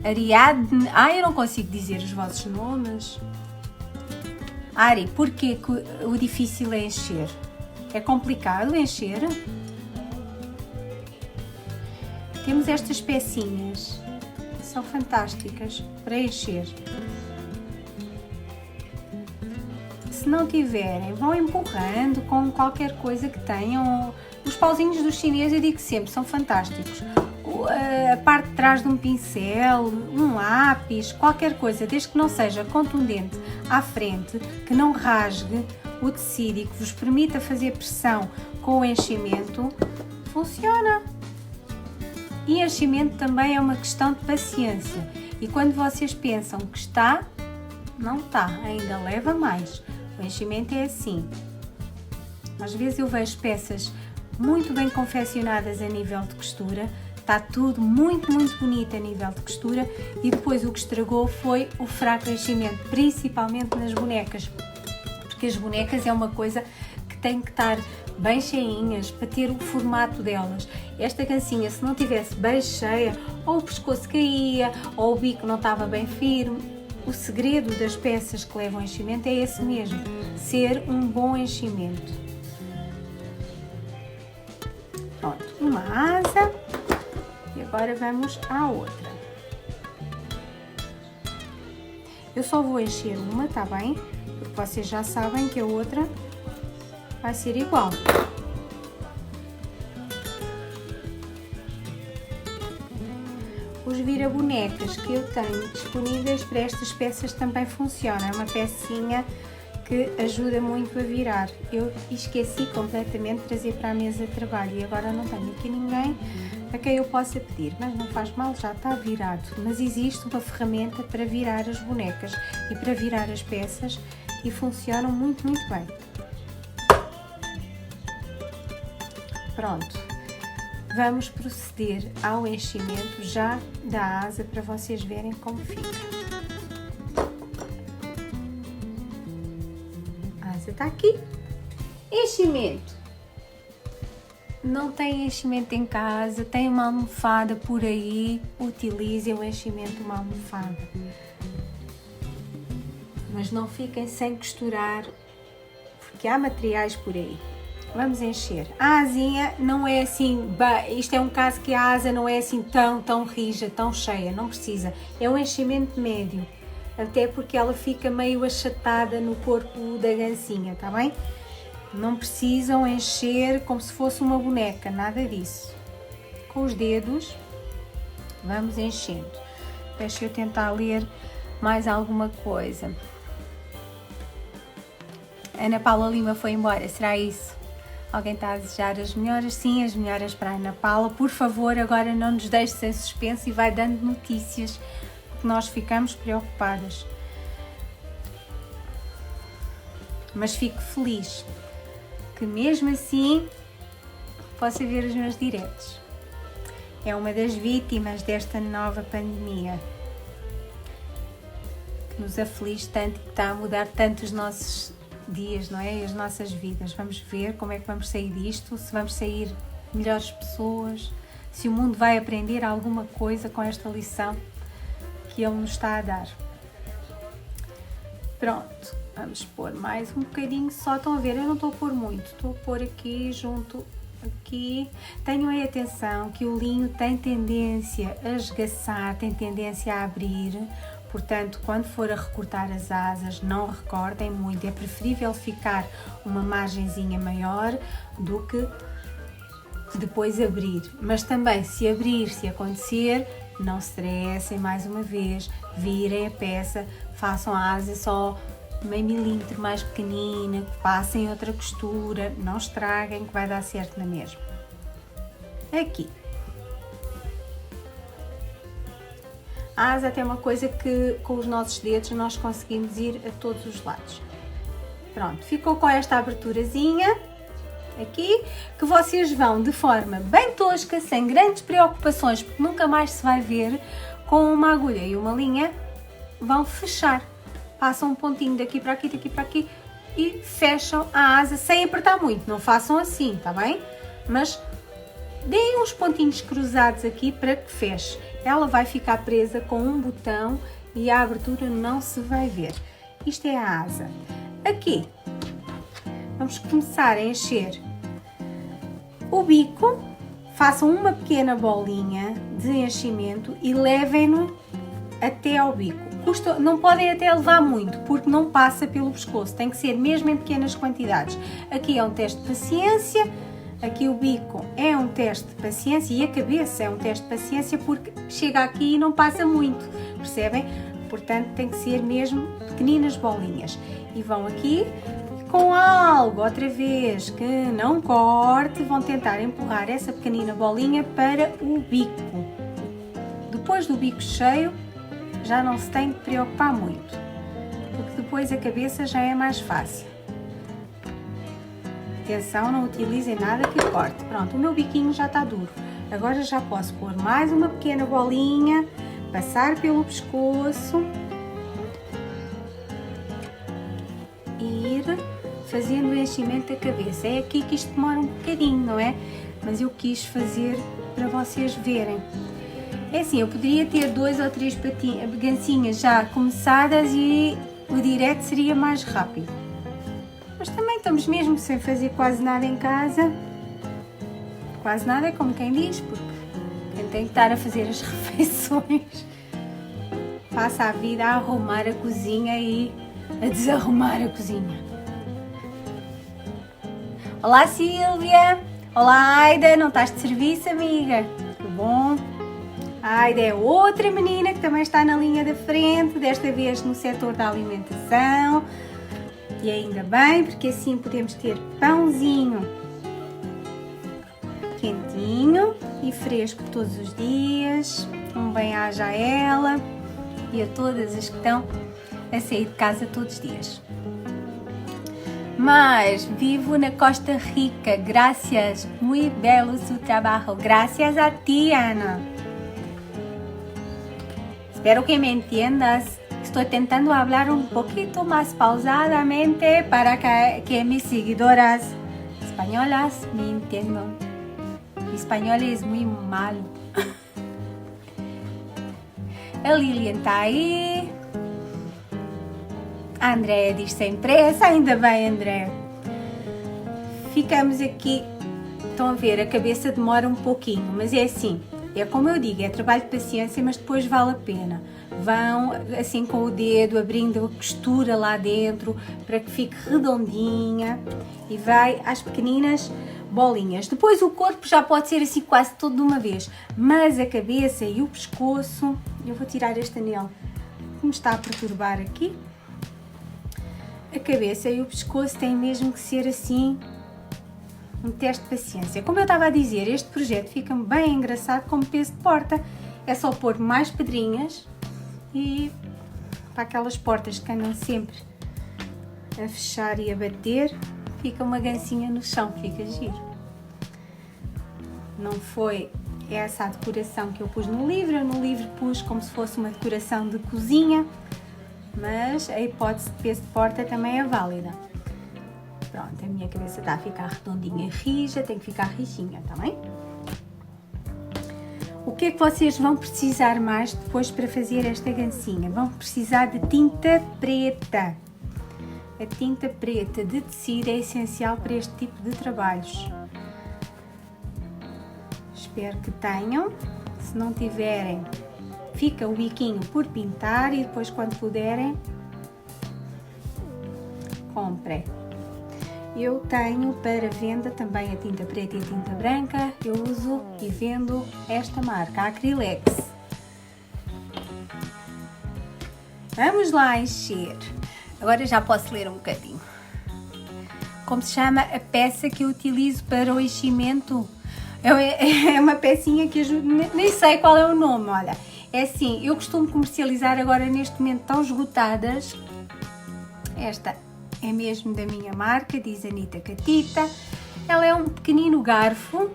Ariadne, eu não consigo dizer os vossos nomes. Ari, porquê que o difícil é encher? É complicado encher? Temos estas pecinhas, são fantásticas para encher. Se não tiverem, vão empurrando com qualquer coisa que tenham. Os pauzinhos dos chineses, eu digo sempre, são fantásticos. A parte de trás de um pincel, um lápis, qualquer coisa, desde que não seja contundente à frente, que não rasgue o tecido e que vos permita fazer pressão com o enchimento, funciona. E enchimento também é uma questão de paciência. E quando vocês pensam que está, não está, ainda leva mais. O enchimento é assim. Às vezes eu vejo peças muito bem confeccionadas a nível de costura, está tudo muito bonito a nível de costura e depois o que estragou foi o fraco enchimento, principalmente nas bonecas, porque as bonecas é uma coisa que tem que estar bem cheinhas para ter o formato delas. Esta gancinha, se não tivesse bem cheia, ou o pescoço caía, ou o bico não estava bem firme. O segredo das peças que levam enchimento é esse mesmo, ser um bom enchimento. Pronto, uma asa e agora vamos à outra. Eu só vou encher uma, tá bem? Porque vocês já sabem que a outra vai ser igual. Os vira-bonecas que eu tenho disponíveis para estas peças também funcionam. É uma pecinha que ajuda muito a virar. Eu esqueci completamente de trazer para a mesa de trabalho e agora não tenho aqui ninguém a quem eu possa pedir, mas não faz mal, já está virado. Mas existe uma ferramenta para virar as bonecas e para virar as peças e funcionam muito bem. Pronto. Vamos proceder ao enchimento já da asa para vocês verem como fica. A asa está aqui. Enchimento. Não tem enchimento em casa, tem uma almofada por aí, utilizem o enchimento de uma almofada. Mas não fiquem sem costurar, porque há materiais por aí. Vamos encher. A asinha não é assim, isto é um caso que a asa não é assim tão rija, tão cheia, não precisa. É um enchimento médio, até porque ela fica meio achatada no corpo da gancinha, tá bem? Não precisam encher como se fosse uma boneca, nada disso. Com os dedos vamos enchendo. Deixa eu tentar ler mais alguma coisa. Ana Paula Lima foi embora, será isso? Alguém está a desejar as melhoras? Sim, as melhoras para a Ana Paula. Por favor, agora não nos deixe sem suspense e vai dando notícias, porque nós ficamos preocupadas. Mas fico feliz que mesmo assim possa ver os meus diretos. É uma das vítimas desta nova pandemia que nos aflige tanto e que está a mudar tanto os nossos dias, não é? As nossas vidas. Vamos ver como é que vamos sair disto, se vamos sair melhores pessoas, se o mundo vai aprender alguma coisa com esta lição que ele nos está a dar. Pronto, vamos pôr mais um bocadinho só. Estão a ver, eu não estou a pôr muito, estou a pôr aqui junto, aqui. Tenham aí atenção que o linho tem tendência a esgaçar, tem tendência a abrir. Portanto, quando for a recortar as asas, não recortem muito. É preferível ficar uma margenzinha maior do que depois abrir. Mas também, se abrir, se acontecer, não se estressem mais uma vez. Virem a peça, façam a asa só meio milímetro mais pequenina, passem outra costura, não estraguem, que vai dar certo na mesma. Aqui. A asa tem uma coisa que com os nossos dedos nós conseguimos ir a todos os lados. Pronto, ficou com esta aberturazinha aqui, que vocês vão de forma bem tosca, sem grandes preocupações, porque nunca mais se vai ver, com uma agulha e uma linha, vão fechar. Passam um pontinho daqui para aqui e fecham a asa sem apertar muito. Não façam assim, tá bem? Mas deem uns pontinhos cruzados aqui para que feche. Ela vai ficar presa com um botão e a abertura não se vai ver. Isto é a asa. Aqui, vamos começar a encher o bico. Façam uma pequena bolinha de enchimento e levem-no até ao bico. Não podem até levar muito, porque não passa pelo pescoço. Tem que ser mesmo em pequenas quantidades. Aqui é um teste de paciência. Aqui o bico é um teste de paciência e a cabeça é um teste de paciência, porque chega aqui e não passa muito, percebem? Portanto, tem que ser mesmo pequeninas bolinhas. E vão aqui com algo, outra vez, que não corte, vão tentar empurrar essa pequenina bolinha para o bico. Depois do bico cheio, já não se tem que preocupar muito, porque depois a cabeça já é mais fácil. Atenção, não utilizem nada que corte. Pronto, o meu biquinho já está duro. Agora já posso pôr mais uma pequena bolinha, passar pelo pescoço e ir fazendo o enchimento da cabeça. É aqui que isto demora um bocadinho, não é? Mas eu quis fazer para vocês verem. É assim, eu poderia ter 2 ou 3 gancinhas já começadas e o direto seria mais rápido. Mas também estamos mesmo sem fazer quase nada em casa. Quase nada é como quem diz, porque quem tem que estar a fazer as refeições passa a vida a arrumar a cozinha e a desarrumar a cozinha. Olá Silvia! Olá Aida! Não estás de serviço, amiga? Que bom! A Aida é outra menina que também está na linha da frente, desta vez no setor da alimentação. E ainda bem, porque assim podemos ter pãozinho quentinho e fresco todos os dias. Um bem-aja a ela e a todas as que estão a sair de casa todos os dias. Mas vivo na Costa Rica, gracias, muy belo su trabajo. Gracias a ti, Ana. Espero que me entiendas. Estoy tentando hablar un poquito más pausadamente para que mis seguidoras españolas me entiendan. Mi español es muy malo. A Lilian está aí. A Andréia diz sem pressa. Ainda bem, André. Ficamos aqui. Estão a ver, a cabeça demora um pouquinho, mas é assim. É como eu digo, é trabalho de paciência, mas depois vale a pena. Vão assim com o dedo, abrindo a costura lá dentro para que fique redondinha e vai às pequeninas bolinhas. Depois o corpo já pode ser assim quase todo de uma vez, mas a cabeça e o pescoço, eu vou tirar este anel que me está a perturbar aqui. A cabeça e o pescoço têm mesmo que ser assim um teste de paciência. Como eu estava a dizer, este projeto fica bem engraçado como peso de porta. É só pôr mais pedrinhas e para aquelas portas que andam sempre a fechar e a bater, fica uma gancinha no chão, fica giro. Não foi essa a decoração que eu pus no livro. Eu no livro pus como se fosse uma decoração de cozinha, mas a hipótese de peso de porta também é válida. Pronto, a minha cabeça está a ficar redondinha e rija, tem que ficar rijinha, tá bem? O que é que vocês vão precisar mais depois para fazer esta gancinha? Vão precisar de tinta preta. A tinta preta de tecido é essencial para este tipo de trabalhos. Espero que tenham. Se não tiverem, fica o biquinho por pintar e depois quando puderem, comprem. Eu tenho para venda também a tinta preta e a tinta branca. Eu uso e vendo esta marca, a Acrylex. Vamos lá encher. Agora já posso ler um bocadinho. Como se chama a peça que eu utilizo para o enchimento? É uma pecinha que ajuda, nem sei qual é o nome, olha. É assim, eu costumo comercializar agora neste momento, estão esgotadas. Esta é mesmo da minha marca, diz Anitta Catita. Ela é um pequenino garfo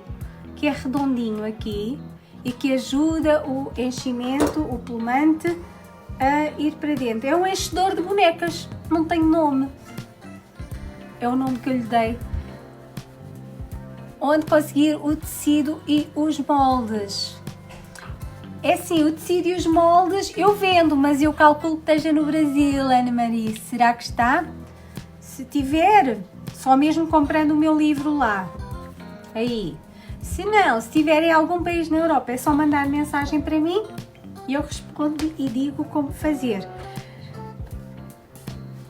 que é redondinho aqui e que ajuda o enchimento, o plumante, a ir para dentro. É um enchedor de bonecas, não tem nome. É o nome que eu lhe dei. Onde conseguir o tecido e os moldes. É assim, o tecido e os moldes eu vendo, mas eu calculo que esteja no Brasil, Ana Maria. Será que está? Se tiver, só mesmo comprando o meu livro lá. Aí. Se não, se tiver em algum país na Europa, é só mandar mensagem para mim e eu respondo e digo como fazer.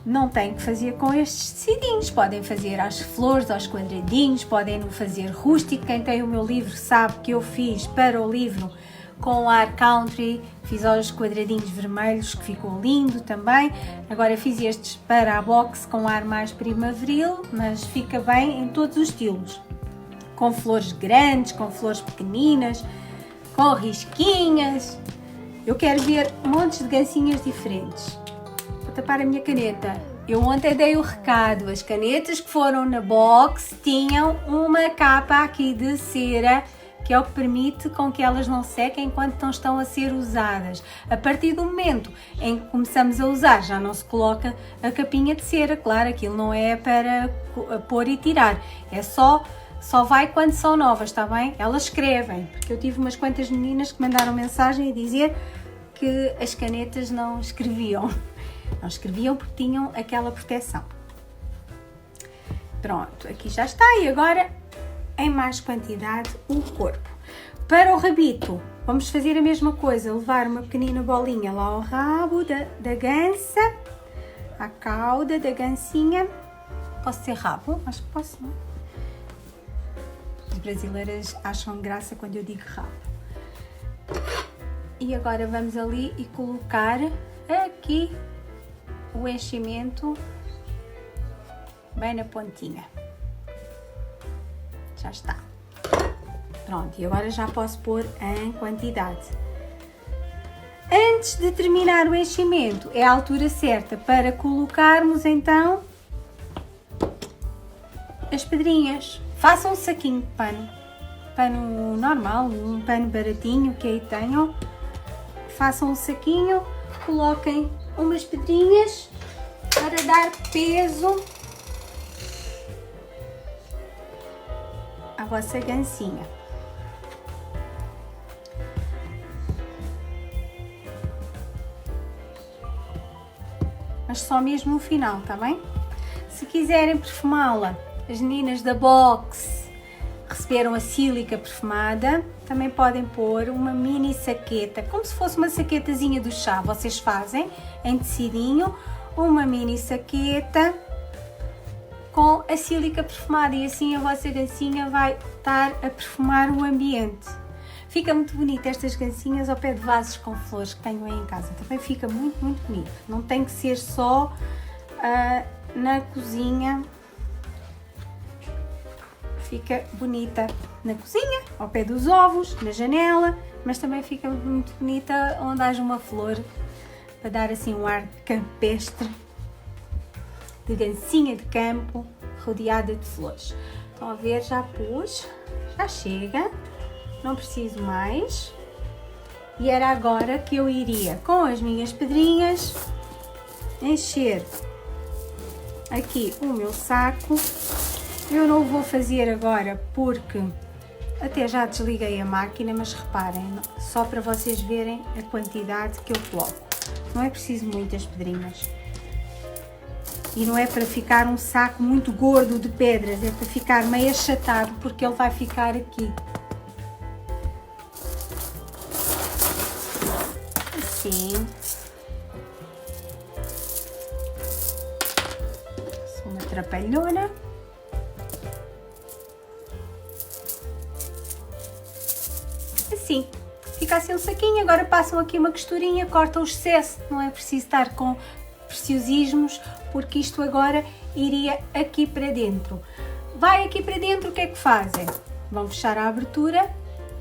Não tem que fazer com estes tecidinhos, podem fazer às flores, aos quadradinhos, podem no fazer rústico. Quem tem o meu livro sabe que eu fiz para o livro com ar country, fiz aos quadradinhos vermelhos, que ficou lindo também. Agora fiz estes para a box com ar mais primaveril, mas fica bem em todos os estilos. Com flores grandes, com flores pequeninas, com risquinhas. Eu quero ver montes de gancinhas diferentes. Vou tapar a minha caneta. Eu ontem dei o recado, as canetas que foram na box tinham uma capa aqui de cera, que é o que permite com que elas não sequem enquanto não estão a ser usadas. A partir do momento em que começamos a usar, já não se coloca a capinha de cera, claro, aquilo não é para pôr e tirar, é só vai quando são novas, está bem? Elas escrevem, porque eu tive umas quantas meninas que mandaram mensagem a dizer que as canetas não escreviam. Não escreviam porque tinham aquela proteção. Pronto, aqui já está. E agora, em mais quantidade, o corpo. Para o rabito, vamos fazer a mesma coisa. Levar uma pequenina bolinha lá ao rabo da gansa, à cauda da gansinha. Posso ser rabo? Acho que posso, não? As brasileiras acham graça quando eu digo rabo. E agora vamos ali e colocar aqui o enchimento bem na pontinha. Já está. Pronto, e agora já posso pôr em quantidade. Antes de terminar o enchimento, é a altura certa para colocarmos então as pedrinhas. Façam um saquinho de pano normal, um pano baratinho que aí tenham. Façam um saquinho, coloquem umas pedrinhas para dar peso à vossa gancinha. Mas só mesmo no final, tá bem? Se quiserem perfumá-la, as meninas da box receberam a sílica perfumada, também podem pôr uma mini saqueta, como se fosse uma saquetazinha do chá. Vocês fazem em tecidinho uma mini saqueta com a sílica perfumada e assim a vossa gancinha vai estar a perfumar o ambiente. Fica muito bonito estas gancinhas ao pé de vasos com flores que tenho aí em casa. Também fica muito, muito bonito. Não tem que ser só na cozinha. Fica bonita na cozinha, ao pé dos ovos, na janela, mas também fica muito bonita onde haja uma flor, para dar assim um ar campestre, de gancinha de campo, rodeada de flores. Estão a ver, já pus, já chega, não preciso mais. E era agora que eu iria, com as minhas pedrinhas, encher aqui o meu saco. Eu não o vou fazer agora porque até já desliguei a máquina, mas reparem, só para vocês verem a quantidade que eu coloco. Não é preciso muitas pedrinhas. E não é para ficar um saco muito gordo de pedras, é para ficar meio achatado, porque ele vai ficar aqui. Assim. Sou uma trapalhona. Assim, fica assim um saquinho. Agora passam aqui uma costurinha, cortam o excesso, não é preciso estar com preciosismos, porque isto agora iria aqui para dentro. Vai aqui para dentro, o que é que fazem? Vão fechar a abertura,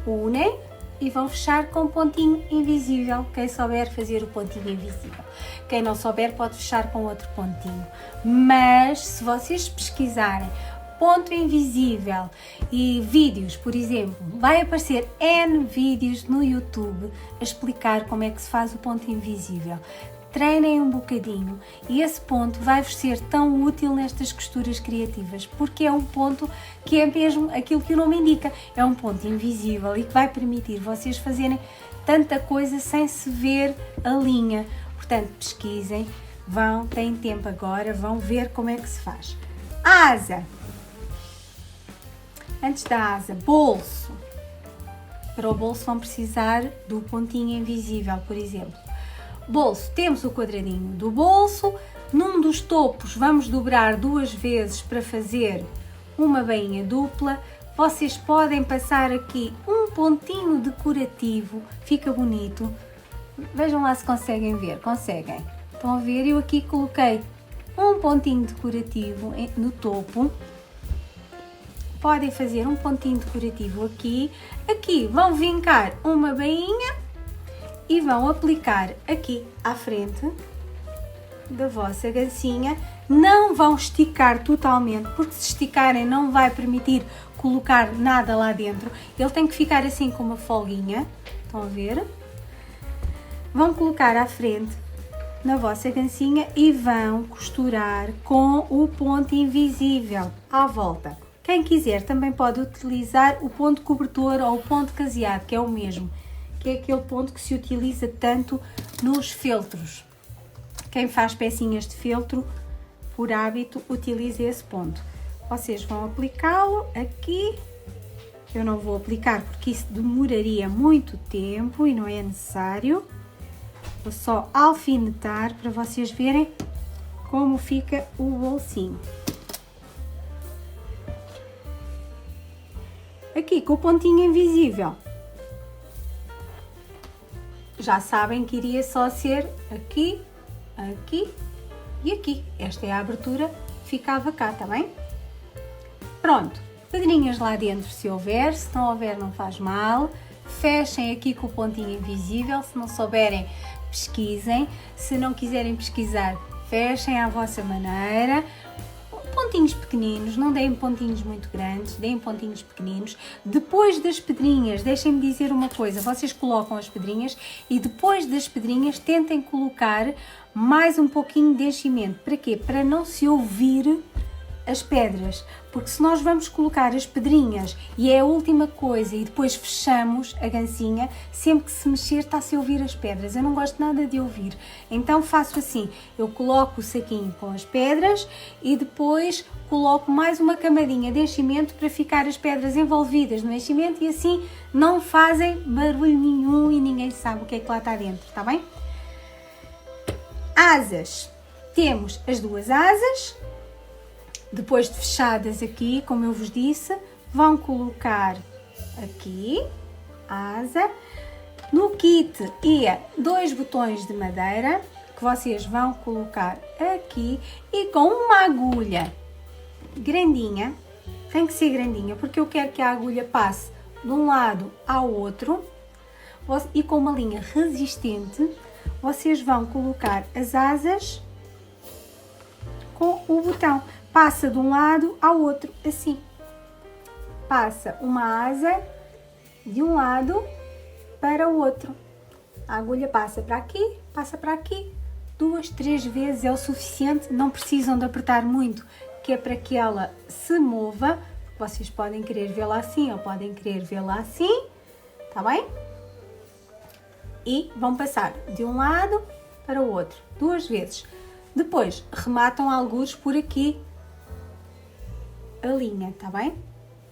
unem e vão fechar com um pontinho invisível. Quem souber fazer o pontinho invisível. Quem não souber pode fechar com outro pontinho. Mas se vocês pesquisarem ponto invisível e vídeos, por exemplo, vai aparecer N vídeos no YouTube a explicar como é que se faz o ponto invisível. Treinem um bocadinho e esse ponto vai-vos ser tão útil nestas costuras criativas, porque é um ponto que é mesmo aquilo que o nome indica, é um ponto invisível e que vai permitir vocês fazerem tanta coisa sem se ver a linha. Portanto, pesquisem, têm tempo agora, vão ver como é que se faz. Asa. Antes da asa, bolso. Para o bolso vão precisar do pontinho invisível, por exemplo. Bolso, temos o quadradinho do bolso, num dos topos vamos dobrar 2 vezes para fazer uma bainha dupla. Vocês podem passar aqui um pontinho decorativo, fica bonito. Vejam lá se conseguem ver, conseguem. Estão a ver? Eu aqui coloquei um pontinho decorativo no topo. Podem fazer um pontinho decorativo aqui. Aqui vão vincar uma bainha e vão aplicar aqui à frente da vossa gancinha. Não vão esticar totalmente, porque se esticarem não vai permitir colocar nada lá dentro. Ele tem que ficar assim com uma folguinha. Estão a ver? Vão colocar à frente na vossa gancinha e vão costurar com o ponto invisível à volta. Quem quiser também pode utilizar o ponto cobertor ou o ponto caseado, que é o mesmo, que é aquele ponto que se utiliza tanto nos feltros. Quem faz pecinhas de feltro, por hábito, utiliza esse ponto. Vocês vão aplicá-lo aqui. Eu não vou aplicar porque isso demoraria muito tempo e não é necessário. Vou só alfinetar para vocês verem como fica o bolsinho. Aqui com o pontinho invisível. Já sabem que iria só ser aqui, aqui e aqui. Esta é a abertura, ficava cá, tá bem? Pronto, pedrinhas lá dentro se houver, se não houver não faz mal. Fechem aqui com o pontinho invisível, se não souberem, pesquisem. Se não quiserem pesquisar, fechem à vossa maneira. Pontinhos pequeninos, não deem pontinhos muito grandes, deem pontinhos pequeninos. Depois das pedrinhas, deixem-me dizer uma coisa, vocês colocam as pedrinhas e depois das pedrinhas tentem colocar mais um pouquinho de enchimento. Para quê? Para não se ouvir as pedras, porque se nós vamos colocar as pedrinhas e é a última coisa e depois fechamos a gancinha, sempre que se mexer está-se a ouvir as pedras. Eu não gosto nada de ouvir, então faço assim, eu coloco o saquinho com as pedras e depois coloco mais uma camadinha de enchimento para ficar as pedras envolvidas no enchimento e assim não fazem barulho nenhum e ninguém sabe o que é que lá está dentro, está bem? Asas, temos as 2 asas. Depois de fechadas aqui, como eu vos disse, vão colocar aqui a asa. No kit ia 2 botões de madeira que vocês vão colocar aqui e com uma agulha grandinha, tem que ser grandinha porque eu quero que a agulha passe de um lado ao outro e com uma linha resistente vocês vão colocar as asas com o botão. Passa de um lado ao outro, assim. Passa uma asa de um lado para o outro. A agulha passa para aqui, 2, 3 vezes é o suficiente. Não precisam de apertar muito, que é para que ela se mova. Vocês podem querer vê-la assim ou podem querer vê-la assim, tá bem? E vão passar de um lado para o outro, 2 vezes. Depois, rematam algures por aqui a linha, tá bem?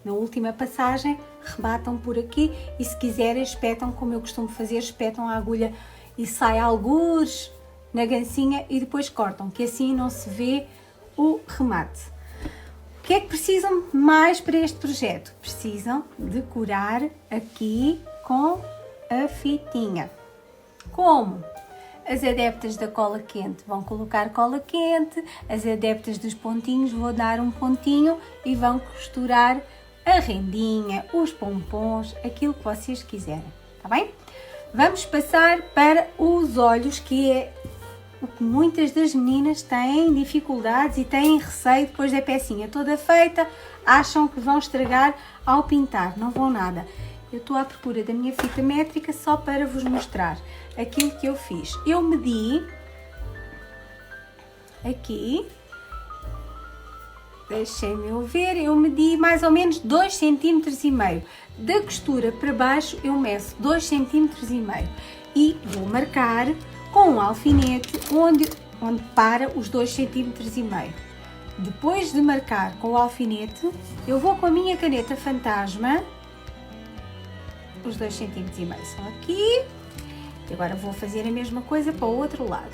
Na última passagem, rematam por aqui e se quiserem espetam, como eu costumo fazer, espetam a agulha e sai algures na gancinha e depois cortam, que assim não se vê o remate. O que é que precisam mais para este projeto? Precisam decorar aqui com a fitinha. Como? As adeptas da cola quente vão colocar cola quente, as adeptas dos pontinhos vão dar um pontinho e vão costurar a rendinha, os pompons, aquilo que vocês quiserem, tá bem? Vamos passar para os olhos, que é o que muitas das meninas têm dificuldades e têm receio depois da pecinha toda feita, acham que vão estragar ao pintar, não vão nada. Eu estou à procura da minha fita métrica só para vos mostrar aquilo que eu fiz. Eu medi aqui, deixem-me eu ver, eu medi mais ou menos 2,5 cm. Da costura para baixo eu meço 2,5 cm e vou marcar com um alfinete onde para os 2,5 cm. Depois de marcar com o alfinete, eu vou com a minha caneta fantasma. Os 2,5 cm são aqui. E agora vou fazer a mesma coisa para o outro lado.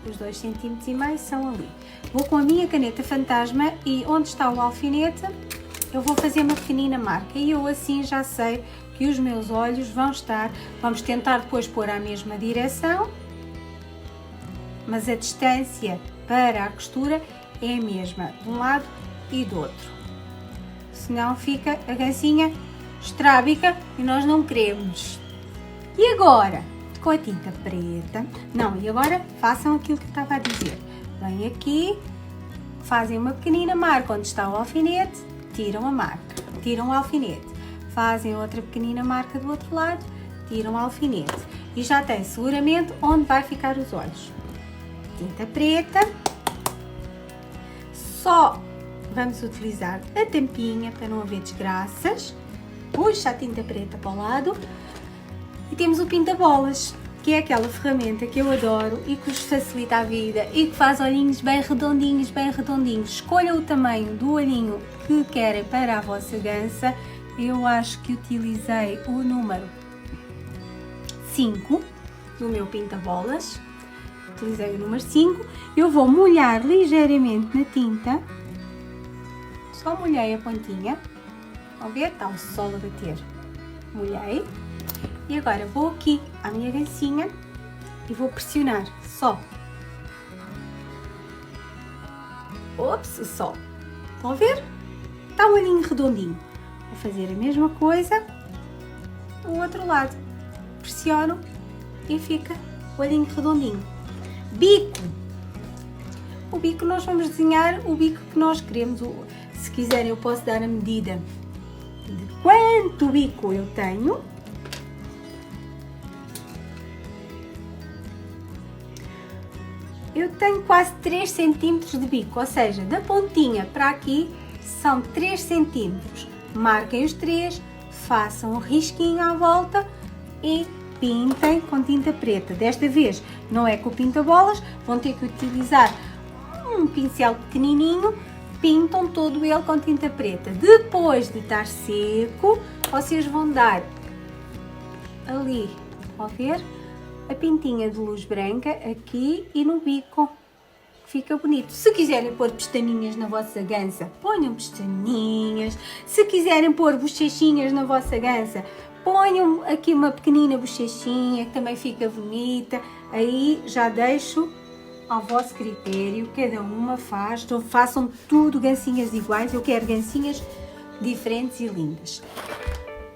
Os 2,5 cm são ali. Vou com a minha caneta fantasma e onde está o alfinete, eu vou fazer uma pequenina marca. E eu assim já sei que os meus olhos vão estar. Vamos tentar depois pôr a mesma direção, mas a distância para a costura é a mesma de um lado e do outro. Senão fica a gancinha estrábica e nós não queremos. E agora, com a tinta preta, não, e agora façam aquilo que eu estava a dizer. Vêm aqui, fazem uma pequenina marca onde está o alfinete, tiram a marca, tiram o alfinete, fazem outra pequenina marca do outro lado, tiram o alfinete e já tem seguramente onde vai ficar os olhos. Tinta preta, só vamos utilizar a tampinha para não haver desgraças. Puxa a tinta preta para o lado e temos o pinta-bolas, que é aquela ferramenta que eu adoro e que vos facilita a vida e que faz olhinhos bem redondinhos, bem redondinhos. Escolham o tamanho do olhinho que querem para a vossa gança. Eu acho que utilizei o número 5 do meu pinta-bolas. Utilizei o número 5. Eu vou molhar ligeiramente na tinta. Só molhei a pontinha. Vão ver? Está o sol a bater. Molhei. E agora vou aqui à minha gancinha e vou pressionar só. Ops, o sol. Estão a ver? Está um olhinho redondinho. Vou fazer a mesma coisa do outro lado. Pressiono e fica o olhinho redondinho. Bico. O bico nós vamos desenhar o bico que nós queremos. Se quiserem eu posso dar a medida de quanto bico eu tenho. Eu tenho quase 3 cm de bico, ou seja, da pontinha para aqui são 3 cm. Marquem os 3, façam um risquinho à volta e pintem com tinta preta. Desta vez não é com pinta-bolas, vão ter que utilizar um pincel pequenininho, pintam todo ele com tinta preta. Depois de estar seco, vocês vão dar ali, vão ver? A pintinha de luz branca aqui e no bico, fica bonito. Se quiserem pôr pestaninhas na vossa gança, ponham pestaninhas. Se quiserem pôr bochechinhas na vossa gança, ponham aqui uma pequenina bochechinha que também fica bonita. Aí já deixo ao vosso critério, cada uma faz, então façam tudo gancinhas iguais. Eu quero gancinhas diferentes e lindas.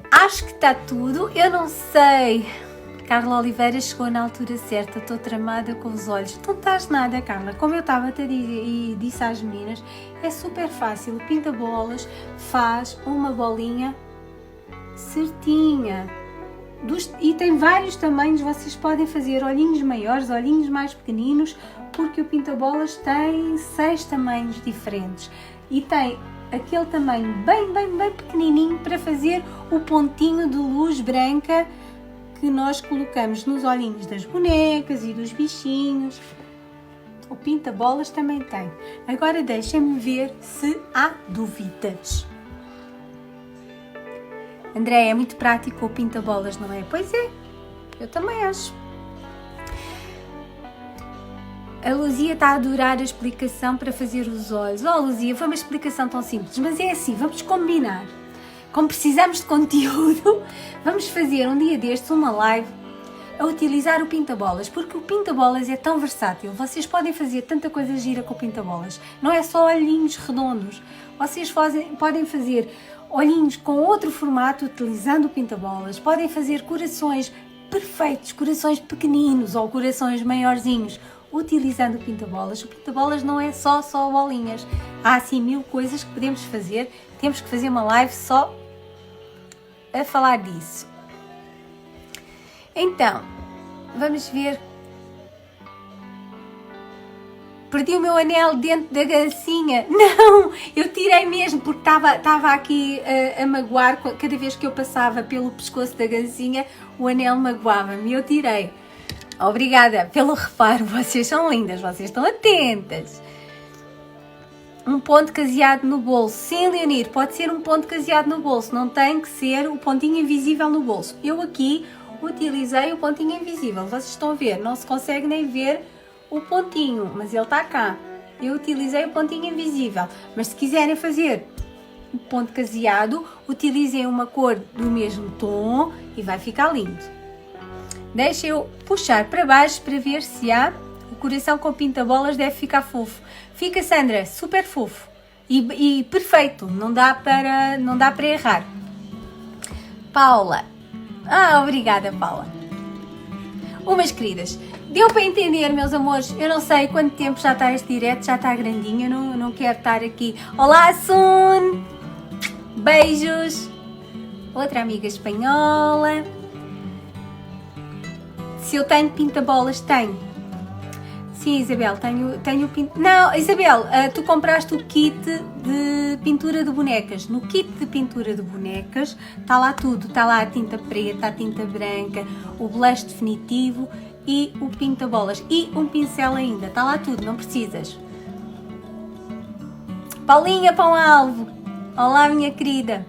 Acho que está tudo, eu não sei. Carla Oliveira chegou na altura certa, estou tramada com os olhos. Não estás nada, Carla. Como eu estava a dizer e disse às meninas, é super fácil. O pinta-bolas faz uma bolinha certinha. E tem vários tamanhos, vocês podem fazer olhinhos maiores, olhinhos mais pequeninos, porque o pinta-bolas tem 6 tamanhos diferentes. E tem aquele tamanho bem pequenininho para fazer o pontinho de luz branca que nós colocamos nos olhinhos das bonecas e dos bichinhos. O pinta-bolas também tem. Agora deixem-me ver se há dúvidas. André, é muito prático o pinta-bolas, não é? Pois é, eu também acho. A Luzia está a adorar a explicação para fazer os olhos. Oh, Luzia, foi uma explicação tão simples, mas é assim, vamos combinar. Como precisamos de conteúdo, vamos fazer um dia destes uma live a utilizar o pinta-bolas, porque o pinta-bolas é tão versátil. Vocês podem fazer tanta coisa gira com o pinta-bolas. Não é só olhinhos redondos. Vocês podem fazer olhinhos com outro formato utilizando o pinta-bolas. Podem fazer corações perfeitos, corações pequeninos ou corações maiorzinhos, utilizando o pinta-bolas. O pinta-bolas não é só bolinhas. Há assim 1000 coisas que podemos fazer. Temos que fazer uma live só a falar disso. Então, vamos ver. Perdi o meu anel dentro da gancinha. Não, eu tirei mesmo porque estava aqui a magoar. Cada vez que eu passava pelo pescoço da gancinha, o anel magoava-me e eu tirei. Obrigada pelo reparo, vocês são lindas, vocês estão atentas. Um ponto caseado no bolso. Sim, Leonir, pode ser um ponto caseado no bolso, não tem que ser o pontinho invisível no bolso. Eu aqui utilizei o pontinho invisível, vocês estão a ver, não se consegue nem ver o pontinho, mas ele está cá. Eu utilizei o pontinho invisível, mas se quiserem fazer o ponto caseado, utilizem uma cor do mesmo tom e vai ficar lindo. Deixa eu puxar para baixo para ver se há. O coração com pinta-bolas deve ficar fofo. Fica, Sandra, super fofo e perfeito, não dá para errar. Paula. Obrigada, Paula. Umas queridas, deu para entender, meus amores? Eu não sei quanto tempo já está este direto, já está grandinho, eu não quero estar aqui. Olá, Sun! Beijos! Outra amiga espanhola. Se eu tenho pinta-bolas, tenho. Sim, Isabel, tenho pinta... Não, Isabel, tu compraste o kit de pintura de bonecas. No kit de pintura de bonecas está lá tudo. Está lá a tinta preta, a tinta branca, o blush definitivo e o pinta-bolas. E um pincel ainda. Está lá tudo, não precisas. Paulinha Pão-Alvo. Olá, minha querida.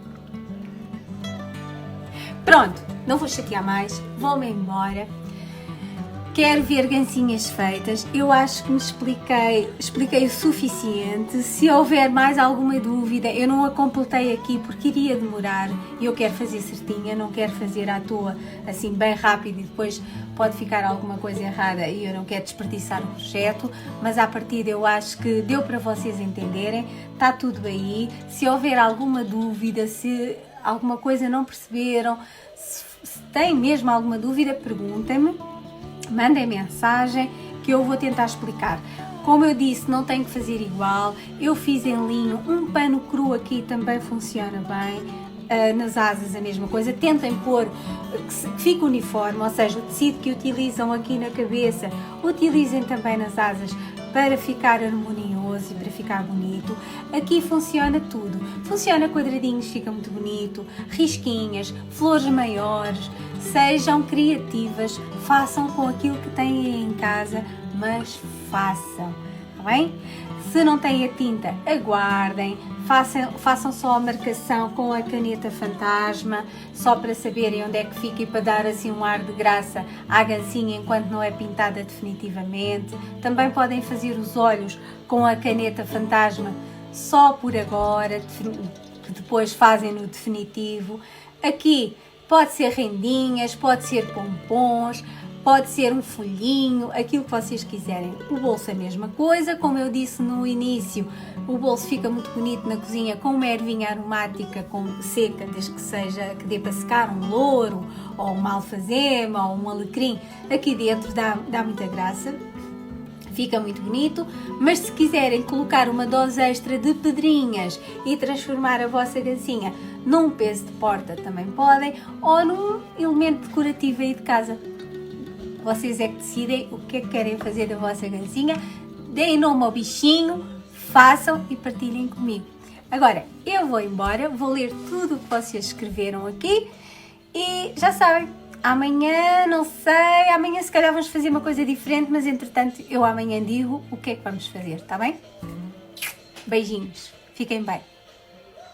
Pronto, não vou chatear mais. Vou-me embora. Quero ver gancinhas feitas. Eu acho que me expliquei o suficiente. Se houver mais alguma dúvida, eu não a completei aqui porque iria demorar. Eu quero fazer certinha, não quero fazer à toa, assim bem rápido e depois pode ficar alguma coisa errada e eu não quero desperdiçar o projeto. Mas à partida eu acho que deu para vocês entenderem. Está tudo aí. Se houver alguma dúvida, se alguma coisa não perceberam, se têm mesmo alguma dúvida, perguntem-me. Mandem mensagem que eu vou tentar explicar. Como eu disse, não tenho que fazer igual. Eu fiz em linho, um pano cru aqui também funciona bem. Nas asas a mesma coisa. Tentem pôr que fique uniforme, ou seja, o tecido que utilizam aqui na cabeça, utilizem também nas asas para ficar harmonioso e para ficar bonito. Aqui funciona tudo. Funciona quadradinhos, fica muito bonito. Risquinhas, flores maiores. Sejam criativas, façam com aquilo que têm aí em casa, mas façam, tá bem? Se não têm a tinta, aguardem, façam só a marcação com a caneta fantasma, só para saberem onde é que fica e para dar assim um ar de graça à gancinha enquanto não é pintada definitivamente. Também podem fazer os olhos com a caneta fantasma só por agora, que depois fazem no definitivo. Aqui pode ser rendinhas, pode ser pompons, pode ser um folhinho, aquilo que vocês quiserem. O bolso é a mesma coisa, como eu disse no início, o bolso fica muito bonito na cozinha com uma ervinha aromática seca, desde que dê para secar, um louro, ou uma alfazema, ou um alecrim. Aqui dentro dá muita graça. Fica muito bonito, mas se quiserem colocar uma dose extra de pedrinhas e transformar a vossa gancinha num peso de porta também podem, ou num elemento decorativo aí de casa. Vocês é que decidem o que é que querem fazer da vossa gancinha, deem nome ao bichinho, façam e partilhem comigo. Agora, eu vou embora, vou ler tudo o que vocês escreveram aqui e já sabem, amanhã, não sei, amanhã se calhar vamos fazer uma coisa diferente, mas entretanto eu amanhã digo o que é que vamos fazer, tá bem? Beijinhos, fiquem bem.